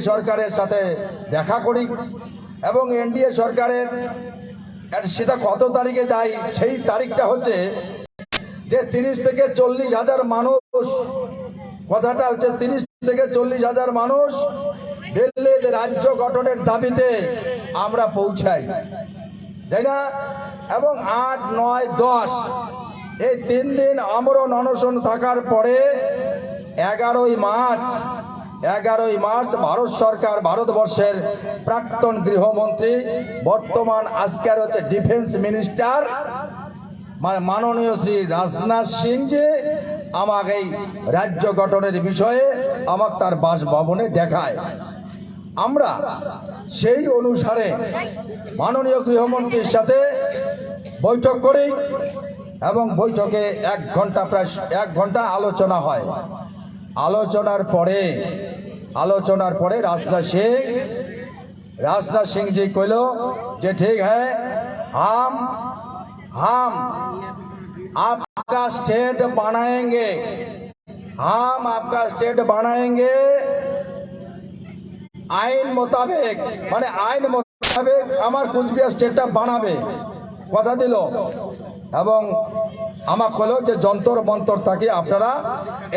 সরকারের সাথে দেখা করি, এবং এনডিএ সরকারের সেটা কত তারিখে যাই, সেই তারিখটা হচ্ছে যে 30 থেকে 40 হাজার মানুষ, কথাটা হচ্ছে 30 থেকে 40 হাজার মানুষ দিল্লির রাজ্য গঠনের দাবিতে আমরা পৌঁছাই, তাই না। এবং 8, 9, 10 এই 3 দিন আমরণ অনশন থাকার পরে 11ই মার্চ ভারত সরকার, ভারতবর্ষের প্রাক্তন গৃহমন্ত্রী, বর্তমান আজকের হচ্ছে ডিফেন্স মিনিস্টার, মানে মাননীয় শ্রী রাজনাথ সিং, যে আমাকে এই রাজ্য গঠনের বিষয়ে আমাকে তার বাসভবনে দেখায়। আমরা সেই অনুসারে মাননীয় গৃহমন্ত্রীর সাথে বৈঠক করি, এবং বৈঠকে 1 ঘন্টা, প্রায় 1 ঘন্টা আলোচনা হয়। আলোচনার পরে राजनाथ सिंह जी कहलो जे ठीक है, हम आपका स्टेट बनाएंगे, हम आपका स्टेट बनाएंगे आईन मोताबिक, माने आईन मोताबिक আমার কুচবিহার স্টেটটা বানাবে, কথা দিল। এবং আমাকে বলল যে যন্তর মন্তর থেকে আপনারা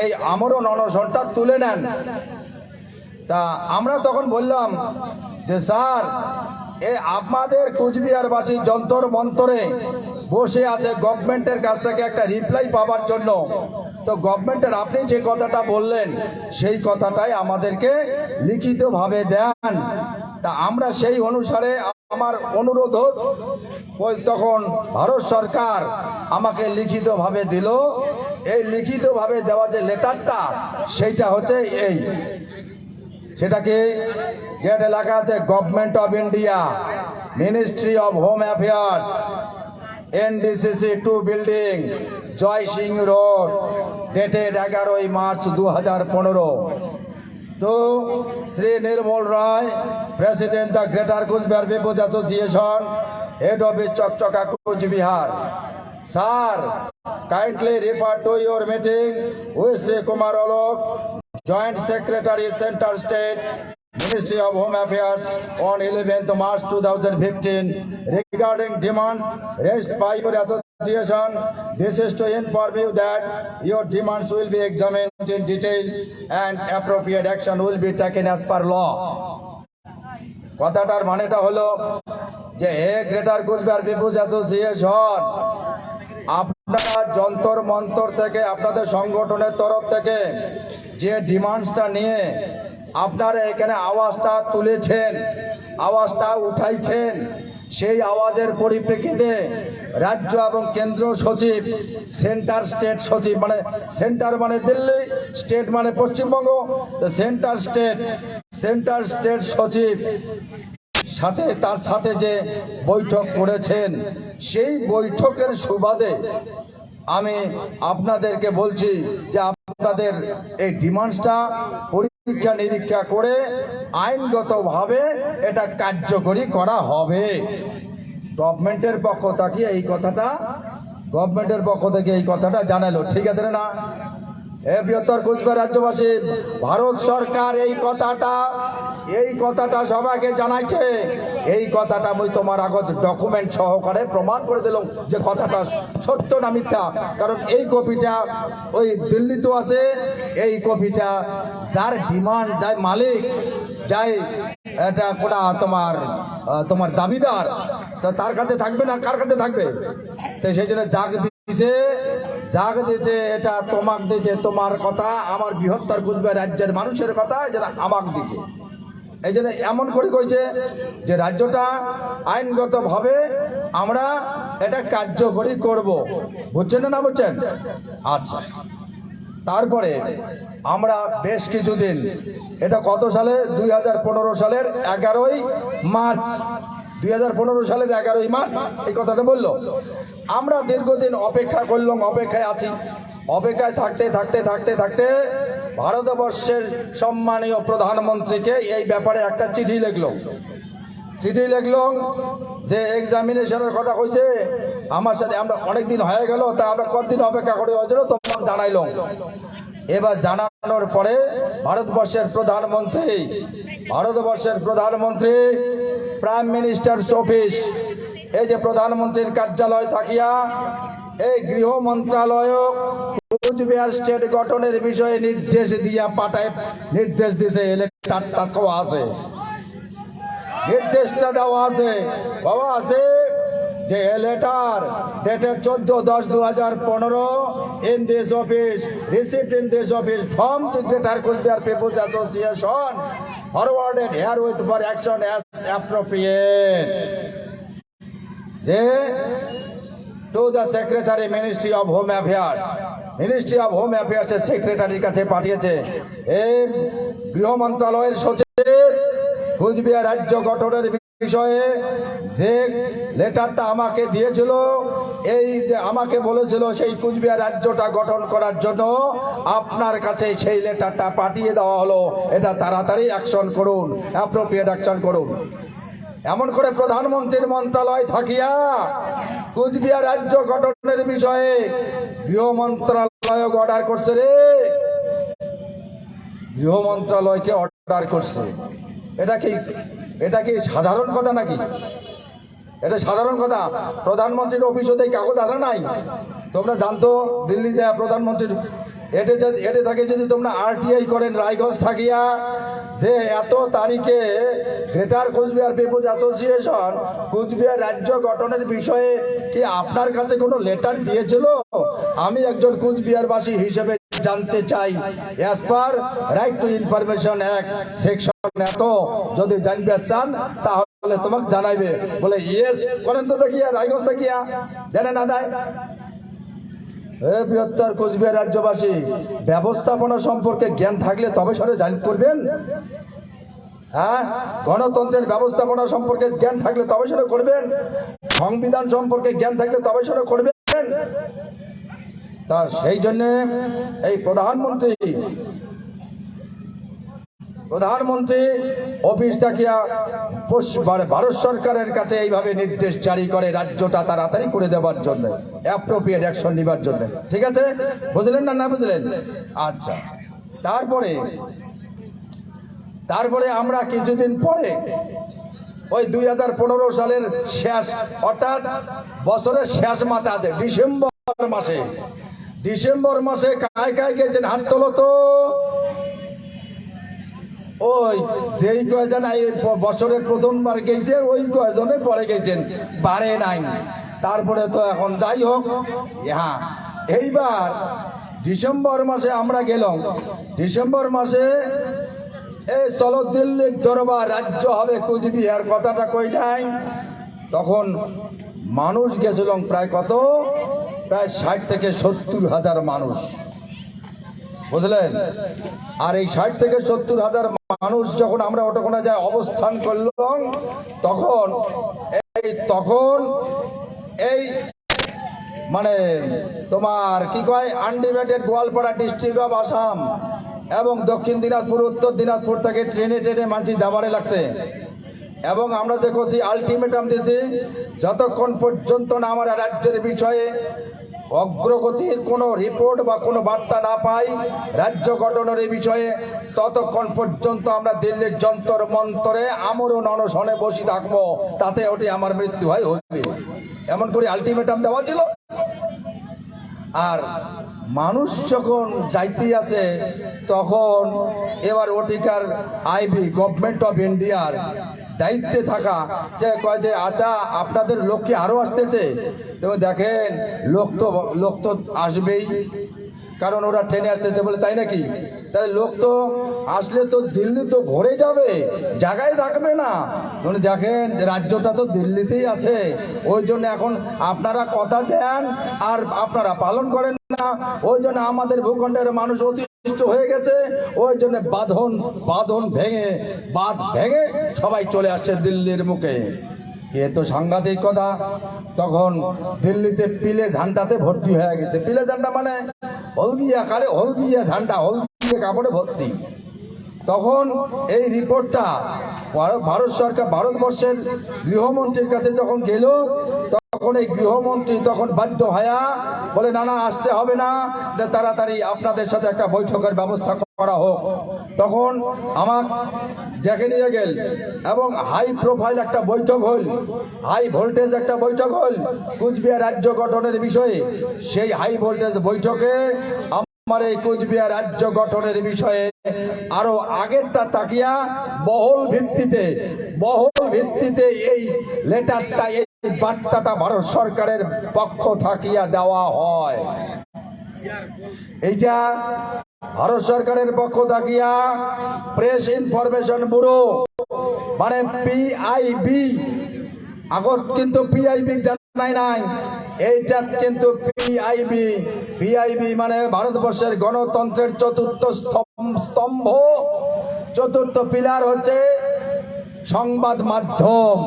এই আমরণ অনশনটা তুলে নেন। তা আমরা তখন বললাম যে স্যার, এই আপনাদের কুচবিহারবাসী যন্তর মন্তরে বসে আছে গভর্নমেন্টের কাছ থেকে একটা রিপ্লাই পাওয়ার জন্য। তো গভর্নমেন্টের আপনি যে কথাটা বললেন সেই কথাটাই আমাদেরকে লিখিতভাবে দেন। তা আমরা সেই অনুসারে আমার অনুরোধ, তখন ভারত সরকার আমাকে লিখিতভাবে দিল। এই লিখিতভাবে দেওয়া যে লেটারটা, সেইটা হচ্ছে এই, সেটাকে যেটা লেখা আছে government of India, ministry of home affairs, NDCC 2 building, Jai Singh road, dated 11ই মার্চ 2015। তো Shri Nirmal Roy, president the greater Cooch Behar people's association, head office Chakchaka Cooch Behar. Sir, kindly refer to your meeting with Shri Kumar Alok, Joint Secretary, Central State, Ministry of Home Affairs, on 11th March 2015 regarding demands raised by your association. This is to inform you that your demands will be examined in detail and appropriate action will be taken as per law. কথাটার মানেটা হলো যে হে greater Cooch Behar people's association, আপনারা যন্তর মন্তর থেকে, আপনাদের সংগঠনের তরফ থেকে যে ডিমান্ডসটা নিয়ে আপনারা এখানে আওয়াজটা তুলেছেন, আওয়াজটা উঠাইছেন, সেই আওয়াজের পরিপ্রেক্ষিতে রাজ্য এবং কেন্দ্র সচিব, সেন্টার স্টেট সচিব, মানে সেন্টার মানে দিল্লি, স্টেট মানে পশ্চিমবঙ্গ, সেন্টার স্টেট সচিব সাথে, তার সাথে যে বৈঠক করেছেন, সেই বৈঠকের সুবাদে আমি আপনাদেরকে বলছি যে আপনাদের এই ডিমান্ডসটা পরীক্ষা নিরীক্ষা করে আইনগতভাবে এটা কার্যকরী করা হবে। গভর্নমেন্টের পক্ষ থেকে এই কথাটা জানালো, ঠিক আছে না? বৃহত্তর কুচবিহার রাজ্যবাসী, ভারত সরকার এই কথাটা সবাইকে জানাইছে। এই কথাটা আমি তোমার আগত ডকুমেন্ট সহকারে প্রমাণ করে দিলাম যে কথাটা সত্য না মিথ্যা। কারণ এই কপিটা ওই দিল্লিতে আছে, এই কপিটা যার ডিমান্ড, যাই মালিক, যাই এটা কোটা তোমার দাবিদার, তার কাছে থাকবে না, কার কাছে থাকবে? তো সেই জন্য জাগ দিয়েছে, এটা তোমাক দিয়েছে, তোমার কথা, আমার বৃহত্তর কুচবিহার রাজ্যের মানুষের কথা, যেটা আমাক দিয়েছে। এই জন্য এমন করে কইছে যে রাজ্যটা আইনগতভাবে আমরা এটা কার্যকরী করব। বুঝছেন না বুঝছেন? আচ্ছা, তারপরে আমরা বেশ কিছুদিন, এটা কত সালে, 2015 সালের 11ই মার্চ, 2015 সালের 11ই মার্চ এই কথাটা বললো। আমরা দীর্ঘদিন অপেক্ষা করলাম, অপেক্ষায় আছি। অপেক্ষায় থাকতে ভারতবর্ষের সম্মানীয় প্রধানমন্ত্রীকে এই ব্যাপারে একটা চিঠি লিখলো যে এক্সামিনেশনের কথা কইছে আমার সাথে। আমরা অনেকদিন হয়ে গেল, তা আমরা কতদিন অপেক্ষা করে হয়েছিল তোমাকে জানাইলাম। এবার জানানোর পরে ভারতবর্ষের প্রধানমন্ত্রী প্রাইম মিনিস্টার্স অফিস, এই যে প্রধানমন্ত্রীর কার্যালয় থাকিয়া এই গৃহ মন্ত্রণালয় কুচবিহার স্টেট গঠনের বিষয়ে নির্দেশ দিছে। নির্দেশটা দেওয়া আছে বাবা, আছে যে letter dated 14/10/2015 in this office, received in this office from the Greater Cochbiar People's Association, forwarded herewith for action as appropriate. যে to the Secretary, Ministry of Home Affairs, এর সেক্রেটারির কাছে পাঠিয়েছে। এই গৃহ মন্ত্রণালয়ের সচিব কুচবিহার রাজ্য গঠনের বিষয়ে যে লেটারটা আমাকে দিয়েছিল, এই যে আমাকে বলেছিল সেই কুচবিহার রাজ্যটা গঠন করার জন্য আপনার কাছে সেই লেটারটা পাঠিয়ে দেওয়া হলো। এটা তাড়াতাড়ি অ্যাকশন করুন, অ্যাপ্রোপ্রিয়েট অ্যাকশন করুন। এমন করে প্রধানমন্ত্রীর মন্ত্রণালয় থাকিয়া কুচবিহার রাজ্য গঠনের বিষয়ে গৃহ মন্ত্রণালয় অর্ডার করছে রে, গৃহ মন্ত্রণালয়কে অর্ডার করছে। এটা কি সাধারণ কথা নাকি? এটা সাধারণ কথা? প্রধানমন্ত্রীর অফিসে কাগজ আনা নাই? তোমরা জানতো দিল্লি যায় প্রধানমন্ত্রীর এটে থাকে, যদি তোমরা RTI করেন রায়গঞ্জ থাকিয়া যে এত তারিখে greater Cooch Behar people's association Coochbehar রাজ্য গঠনের বিষয়ে কি আপনার কাছে কোনো লেটার দিয়েছিল? আমি একজন কুচবিহারবাসী হিসেবে জানতে চাই। As per right two information act section এত যদি জানতে চান তাহলে তোমাকে জানাইবে। বলে ইয়েস করেন তো দেখিয়া, রায়গঞ্জ দেখিয়া জানে না দেয়। বৃহত্তর কুচবিহার রাজ্যবাসী, ব্যবস্থাপনা সম্পর্কে জ্ঞান থাকলে তবে সরে জান করবেন। হ্যাঁ, গণতন্ত্রের ব্যবস্থাপনা সম্পর্কে জ্ঞান থাকলে তবে সরে করবেন। সংবিধান সম্পর্কে জ্ঞান থাকলে তবে সরে করবেন। তা সেই জন্য এই প্রধানমন্ত্রী অফিস থাকিয়া ভারত সরকারের কাছে এইভাবে নির্দেশ জারি করে রাজ্যটা তাড়াতাড়ি করে দেওয়ার জন্য, অ্যাপ্রোপ্রিয়েট অ্যাকশন নেবার জন্য। ঠিক আছে, বুঝলেন না বুঝলেন? আচ্ছা, তারপরে আমরা কিছুদিন পরে ওই 2015 সালের শেষ, অর্থাৎ বছরের শেষ মাথাতে ডিসেম্বর মাসে কায় গেছেন হাত তোলো তো? ওই যেই কয়জন বছরের প্রথমবার গেছে ওই কয়জনে পরে গেছেন, বাড়ে নাই। তারপরে তো এখন যাই হোক, হ্যাঁ, এইবার ডিসেম্বর মাসে আমরা গেলাম। ডিসেম্বর মাসে এই চলো দিল্লির দরবার, রাজ্য হবে কুচবিহার, কথাটা কই নাই। তখন মানুষ গেছিলাম প্রায় 60 থেকে 70 হাজার মানুষ, বুঝলেন? আর এই 60 থেকে 70 হাজার মানুষ যখন আমরা ওটাখানে যায় অবস্থান করলাম, তখন এই মানে তোমার কি কয়, undivided Goalpara district of Assam এবং দক্ষিণ দিনাজপুর, উত্তর দিনাজপুর থেকে ট্রেনে মানুষ যাবারে লাগছে। এবং আমরা যে করছি আলটিমেটাম দিছি, যতক্ষণ পর্যন্ত না আমার রাজ্যের বিষয়ে অগ্রগতির কোনো রিপোর্ট বা কোনো বার্তা না পাই রাজ্য গঠনের এই বিষয়ে, ততক্ষণ পর্যন্ত আমরা দিল্লির যন্তর মন্তরে আমরণ অনশনে বসে থাকবো, তাতে ওটি আমার মৃত্যু হয় হবে, এমন করে আলটিমেটাম দেওয়া ছিল। আর মানুষ যখন যাইতে আছে তখন এবার ওটিকার আইবি গভর্নমেন্ট অফ ইন্ডিয়ার দায়িত্বে থাকা যে কয় যে আচ্ছা আপনাদের লোক কি আরো আসতেছে, তবে দেখেন লোক তো আসবেই, কারণ ওরা ট্রেনে আসতেছে বলে, তাই নাকি? তাহলে লোক তো আসলে তো দিল্লি তো ভরে যাবে, জায়গায় থাকবে না। মানে দেখেন রাজ্যটা তো দিল্লিতেই আছে, ওই জন্য এখন আপনারা কথা দেন আর আপনারা পালন করেন না, ওই জন্য আমাদের ভূখণ্ডের মানুষ অতিষ্ঠ হয়ে গেছে, ওই জন্য বাঁধন ভেঙে সবাই চলে আসছে দিল্লির মুখে। এ তো সাংঘাতিক কথা। তখন দিল্লিতে পিলে ঝান্ডাতে ভর্তি হয়ে গেছে। পিলে ঝান্ডা মানে হলদিয়া ঝান্ডা, হলদিয়া কাপড়ে ভর্তি। তখন এই রিপোর্টটা ভারত সরকার, ভারতবর্ষের গৃহমন্ত্রীর কাছে যখন গেল, তখন এই গৃহমন্ত্রী তখন বাধ্য হয়া বলে না আসতে হবে না, তাড়াতাড়ি আপনাদের সাথে একটা বৈঠকের ব্যবস্থা করা হোক। তখন আমার দেখে নিয়ে গেল এবং হাই প্রোফাইল একটা বৈঠক হল, হাই ভোল্টেজ একটা বৈঠক হল কুচবিহার রাজ্য গঠনের বিষয়ে। সেই হাই ভোল্টেজ বৈঠকে আমার এই কুচবিহার রাজ্য গঠনের বিষয়ে আরো আগেরটা তাকিয়া বহল ভিত্তিতে এই লেটারটা, এই বার্তাটা ভারত সরকারের পক্ষ থাকিয়া দেওয়া হয়। এইটা ভারত সরকারের পক্ষ থাকিয়া প্রেস ইনফরমেশন ব্যুরো মানে পিআইবি, আগত কিন্তু পিআইবি জানাই নাই, এইটা কিন্তু পিআইবি মানে ভারতবর্ষের গণতন্ত্রের চতুর্থ স্তম্ভ, চতুর্থ পিলার হচ্ছে সংবাদ মাধ্যম।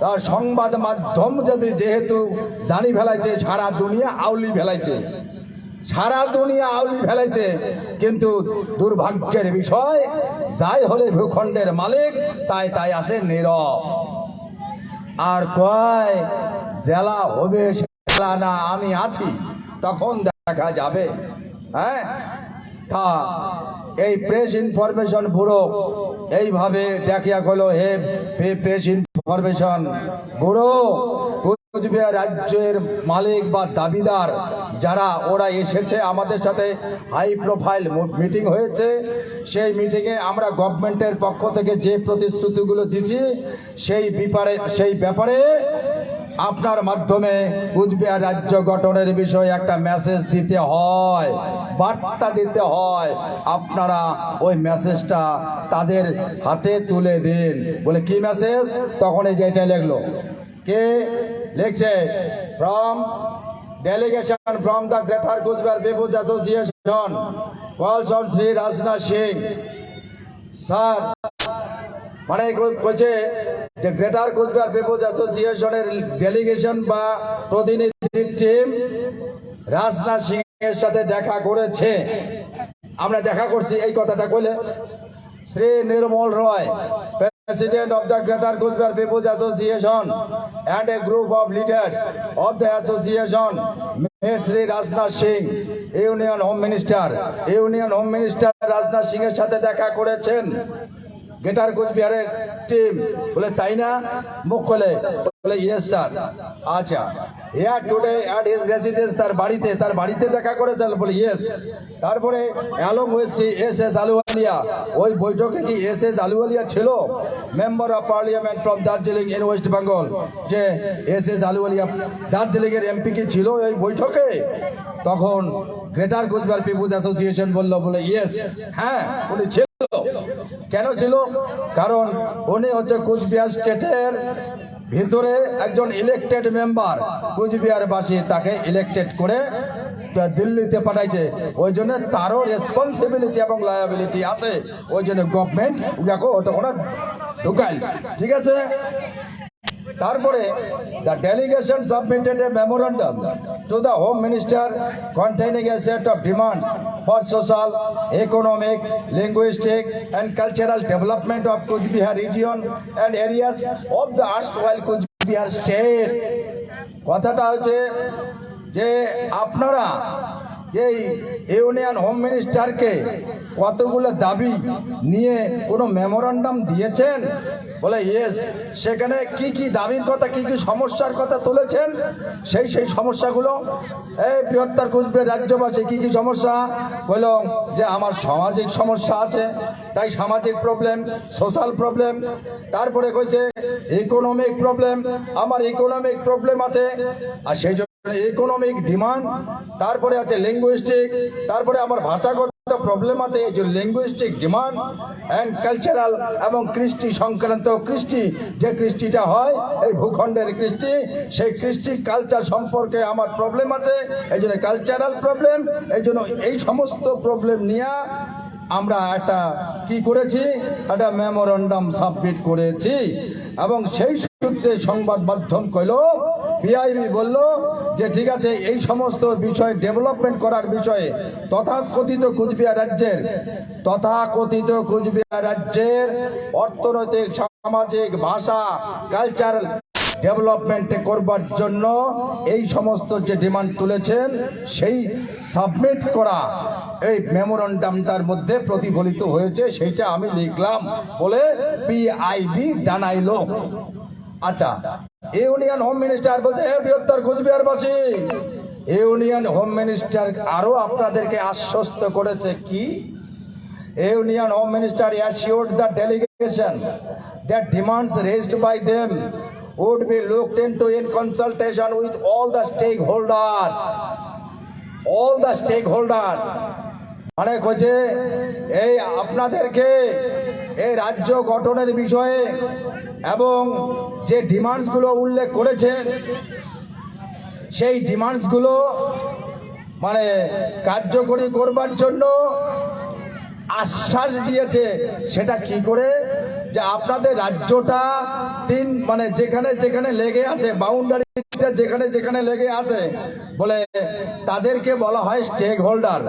তার সংবাদ মাধ্যম যদি যেহেতু জানি ফেলাইছে, সারা দুনিয়া আউলি ফেলাইছে, কিন্তু দুর্ভাগ্যের বিষয় যাই হলে ভূখণ্ডের মালিক তাই আছে নীরব। আর কয় জেলা হবে জেলা না, আমি আছি তখন দেখা যাবে। হ্যাঁ, তা এই প্রেস ইনফরমেশন ব্যুরো এইভাবে দেখিয়া গেল, হে প্রেস ইনফরমেশন ব্যুরো, কুচবিহার রাজ্যের মালিক বা দাবিদার যারা ওরা এসেছে আমাদের সাথে, হাই প্রোফাইল মিটিং হয়েছে। সেই মিটিংয়ে আমরা গভর্নমেন্টের পক্ষ থেকে যে প্রতিশ্রুতিগুলো দিচ্ছি সেই ব্যাপারে আপনার মাধ্যমে কুচবিহার রাজ্য গঠনের বিষয়ে একটা মেসেজ দিতে হয়, বার্তা দিতে হয়। আপনারা ওই মেসেজটা তাদের হাতে তুলে দিন। বলে কি মেসেজ? তখন এই যে এটা লিখলো, কে লিখছে? From delegation from the Greater Coachbihar People's Association calls on Sri Rajnath Singh. Sir মানে কইছে যে গ্রেটার কোচবিহার পিপলস অ্যাসোসিয়েশনের ডেলিগেশন বা প্রতিনিধি টিম রাজনাথ সিং এর সাথে দেখা করেছে। আমরা দেখা করছি এই কথাটা কইলে শ্রী নির্মল রয়, President of the Greater Coachbihar People's Association and a group of leaders of the association met Sri Rajnath Singh, Union Home Minister Rajnath Singh এর সাথে দেখা করেছেন গ্রেটার কোচবিহারের টিম। বলে তাই না? মুখ খোলে বলে ইয়েস স্যার। আচ্ছা, here today at his residence, তার বাড়িতে দেখা করেছেন? বলে ইয়েস। তারপরে অ্যালং উইথ এস আলুওয়ালিয়া, ওই বৈঠকে কি এস আলুওয়ালিয়া ছিল? Member of parliament from Darjeeling in West Bengal, যে এস আলুওয়ালিয়া দার্জিলিং এর এমপি কি ছিল এই বৈঠকে? তখন গ্রেটার কোচবিহার পিপলস অ্যাসোসিয়েশন বলে ইয়েস, হ্যাঁ উনি ছিল। কেন ছিল? কারণ উনি হচ্ছে কুচবিহার স্টেটের ভিতরে একজন ইলেক্টেড মেম্বার, কুচবিহারবাসী তাকে ইলেক্টেড করে দিল্লিতে পাঠাইছে, ওই জন্য তারও রেসপন্সিবিলিটি এবং লায়াবিলিটি আছে, ওই জন্য গভর্নমেন্ট দেখো ওটা ঢুকাইল। ঠিক আছে। তারপরে the delegation submitted a memorandum to the Home Minister containing a set of demands for social, economic, linguistic and cultural development of Cooch Behar region and areas of the erstwhile Cooch Behar state. কথাটা হচ্ছে যে আপনারা এই union home মিনিস্টারকে কতগুলো দাবি নিয়ে কোনো memorandum দিয়েছেন? বলে ইয়েস। সেখানে কি কি দাবির কথা, কি কি সমস্যার কথা তুলেছেন, সেই সমস্যাগুলো এই বৃহত্তর কুচবিহার রাজ্যবাসী কি কি সমস্যা বলল যে আমার সামাজিক সমস্যা আছে, তাই সামাজিক প্রবলেম, সোশ্যাল প্রবলেম, তারপরে কইছে ইকোনমিক প্রবলেম, আমার ইকোনমিক প্রবলেম আছে, আর সেই ইকোনমিক ডিমান্ড, তারপরে আছে লিঙ্গুইস্টিক, তারপরে আমার ভাষাগত প্রবলেম আছে, এই যে লিঙ্গুইস্টিক ডিমান্ড অ্যান্ড কালচারাল এবং কৃষ্টি সংক্রান্ত কৃষ্টি, যে কৃষ্টিটা হয় এই ভূখণ্ডের কৃষ্টি, সেই কৃষ্টি কালচার সম্পর্কে আমার প্রবলেম আছে, এই জন্য কালচারাল প্রবলেম, এই জন্য এই সমস্ত প্রবলেম নিয়ে আমরা একটা কি করেছি, একটা মেমোরান্ডাম সাবমিট করেছি। এবং সেই সূত্রে সংবাদ মাধ্যম কইল, পিআইবি বলল যে ঠিক আছে, এই সমস্ত বিষয় ডেভেলপমেন্ট করার বিষয়ে তথাকথিত কুচবিহার রাজ্যের অর্থনৈতিক, সামাজিক, ভাষা, কালচারাল ডেভেলপমেন্ট করবার জন্য এই সমস্ত যে ডিমান্ড তুলেছেন সেই সাবমিট করা এই মেমোরান্ডামটার মধ্যে প্রতিফলিত হয়েছে, সেইটা আমি লিখলাম বলে পিআইবি জানাইলো। আচ্ছা, ইউনিয়ন হোম মিনিস্টার বলছে বৃহত্তর কুচবিহারবাসী, ইউনিয়ন হোম মিনিস্টার আরো আপনাদেরকে আশ্বস্ত করেছে কি, union home minister assured the delegation that demands raised by them would be looked into in consultation with all the stakeholders. মানে কইছে এই আপনাদেরকে এই রাজ্য গঠনের বিষয়ে এবং যে ডিমান্ডসগুলো উল্লেখ করেছেন সেই ডিমান্ডসগুলো মানে কার্যকরী করবার জন্য আশ্বাস দিয়েছে। সেটা কি করে, যে আপনাদের রাজ্যটা মানে যেখানে যেখানে লেগে আছে, বাউন্ডারিটা যেখানে যেখানে লেগে আছে, বলে তাদেরকে বলা হয় স্টেক হোল্ডার।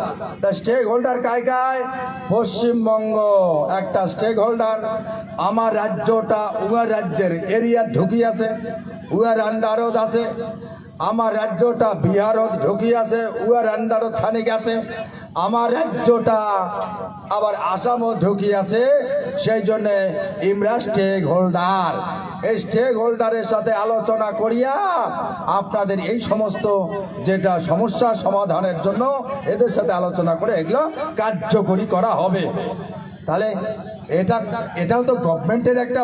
তা স্টেক হোল্ডার কায়? পশ্চিমবঙ্গ একটা স্টেক হোল্ডার। আমার রাজ্যটা উহার রাজ্যের এরিয়া ঢুকি আছে, উহার আন্ডারত আছে। আমার রাজ্যটা বিহারত ঢুকি আছে, উহার আন্ডারত খানিক আছে। আমার রাজ্যটা আবার আসামও ঢুকি আছে, সেই জন্য ইমরা স্টেক হোল্ডার। এই স্টেক হোল্ডারের সাথে আলোচনা করিয়া আপনাদের এই সমস্ত যেটা সমস্যা সমাধানের জন্য এদের সাথে আলোচনা করে এগুলো কার্যকরী করা হবে। তাহলে এটাও তো গভর্নমেন্টের একটা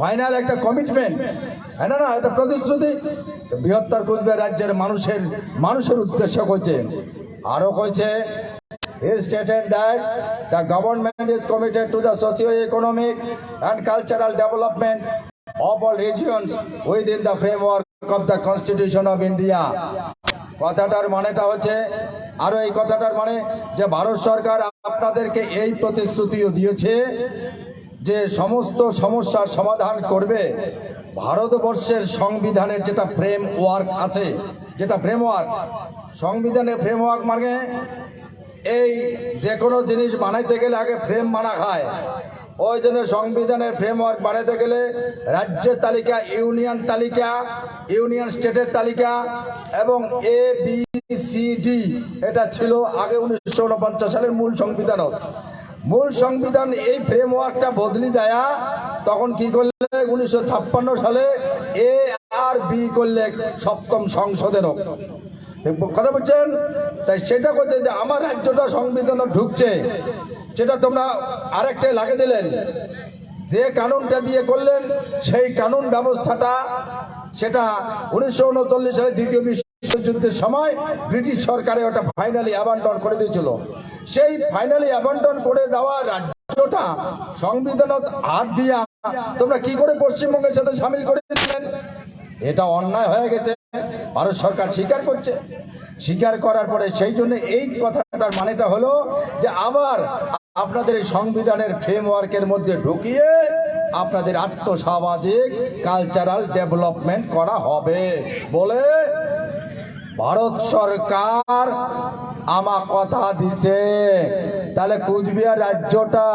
ফাইনাল একটা কমিটমেন্ট, হ্যাঁ না? এটা প্রতিশ্রুতি বৃহত্তর কুচবিহার রাজ্যের মানুষের উদ্দেশ্য করছে। আরো কইছে, he stated that the government is committed to the socio-economic and cultural development of all regions within the framework of the Constitution of India. কথাটার মানেটা হচ্ছে, আরো এই কথাটার মানে যে ভারত সরকার আপনাদেরকে এই প্রতিশ্রুতিও দিয়েছে যে সমস্ত সমস্যার সমাধান করবে। ভারতবর্ষের সংবিধানের যেটা ফ্রেমওয়ার্ক আছে, যেটা ফ্রেমওয়ার্ক, সংবিধানের ফ্রেমওয়ার্ক মানে এই যে কোনো জিনিস বানাইতে গেলে আগে ফ্রেম বানা খায়। ওই জন্য সংবিধানের ফ্রেমওয়ার্ক বানাইতে গেলে রাজ্যের তালিকা, ইউনিয়ন তালিকা, ইউনিয়ন স্টেটের তালিকা এবং ABCD এটা ছিল আগে 1949 সালের মূল সংবিধান। এই ফ্রেমওয়ার্কটা বদলি যায়, তখন কি করলে 1956 সালে A আর B করলে সপ্তম সংশোধন। কথা বলছেন? তাই সেটা করছে যে আমার রাজ্যটা সংবিধান ঢুকছে, সেটা তোমরা আরেকটাই লাগিয়ে দিলেন। যে কানুনটা দিয়ে করলেন সেই কানুন ব্যবস্থাটা সেটা 1939 সালে দ্বিতীয় বিশ্বযুদ্ধের সময় ব্রিটিশ সরকারে ওটা ফাইনালি অ্যাবান্ডন করে দিয়েছিল। সেই ফাইনালি অ্যাবান্ডন করে দেওয়া রাজ্যটা সংবিধানত হাত দিয়া তোমরা কি করে পশ্চিমবঙ্গের সাথে সামিল করে দিলেন? এটা অন্যায় হয়ে গেছে, ভারত সরকার স্বীকার করছে। স্বীকার করার পরে সেই জন্য এই কথাটার মানেটা হলো যে আবার আপনাদের এই সংবিধানের ফ্রেমওয়ার্কের মধ্যে ঢুকিয়ে আপনাদের আর্থসামাজিক কালচারাল ডেভেলপমেন্ট করা হবে বলে ভারত সরকার আমার কথা দিছে, তাহলে কুচবিহার রাজ্যটা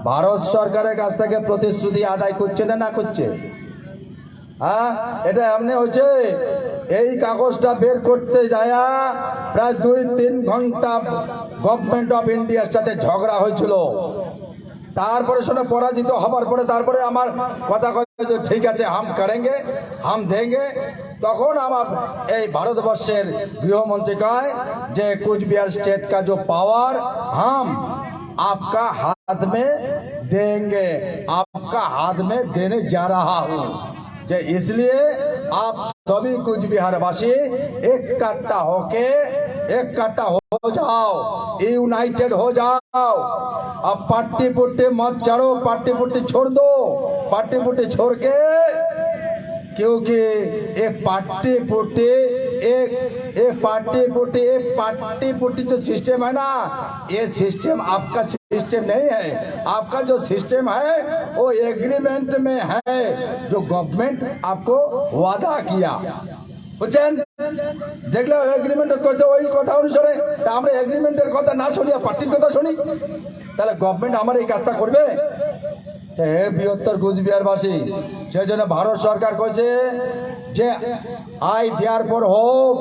ভারত সরকারের কাছ থেকে প্রতিশ্রুতি আদায় করছে না না করছে? হ্যাঁ, এটা এমনি হয়েছে। এই কাগজটা বের করতে যায় প্রায় 2-3 ঘন্টা গভর্নমেন্ট অফ ইন্ডিয়ার সাথে ঝগড়া হয়েছিল। তারপরে শুনে পরাজিত হবার পরে তারপরে আমার কথা কয় যে ঠিক আছে হাম করেঙ্গে, হাম দেঙ্গে। তখন আমার এই ভারতবর্ষের গৃহমন্ত্রী কয় যে কুচবিহার स्टेट का जो पावर हम आपका हाथ में देंगे, आपका हाथ में देने जा रहा हूँ। जे इसलिए आप सभी कुछ बिहार वासी इकट्ठा हो जाओ, यूनाइटेड हो जाओ। अब पार्टी पुट्टी मत चढ़ो, पार्टी पुट्टी छोड़ दो, पार्टी पुट्टी छोड़ के, क्योंकि एक पार्टी पुट्टी जो सिस्टम है ना, ये सिस्टम आपका सिस्टम नहीं है। आपका जो सिस्टम है वो एग्रीमेंट में है, जो गवर्नमेंट आपको वादा किया। বুঝছেন? যেগুলো এগ্রিমেন্ট করছে ওই কথা অনুসারে আমরা এগ্রিমেন্টের কথা না শুনিয়া পার্টির কথা শুনি, তাহলে গভর্নমেন্ট আমার এই কাজটা করবে? হে বৃহত্তর কুচবিহারবাসী, সেই জন্য ভারত সরকার কইছে যে আই দেয়ার পর হোক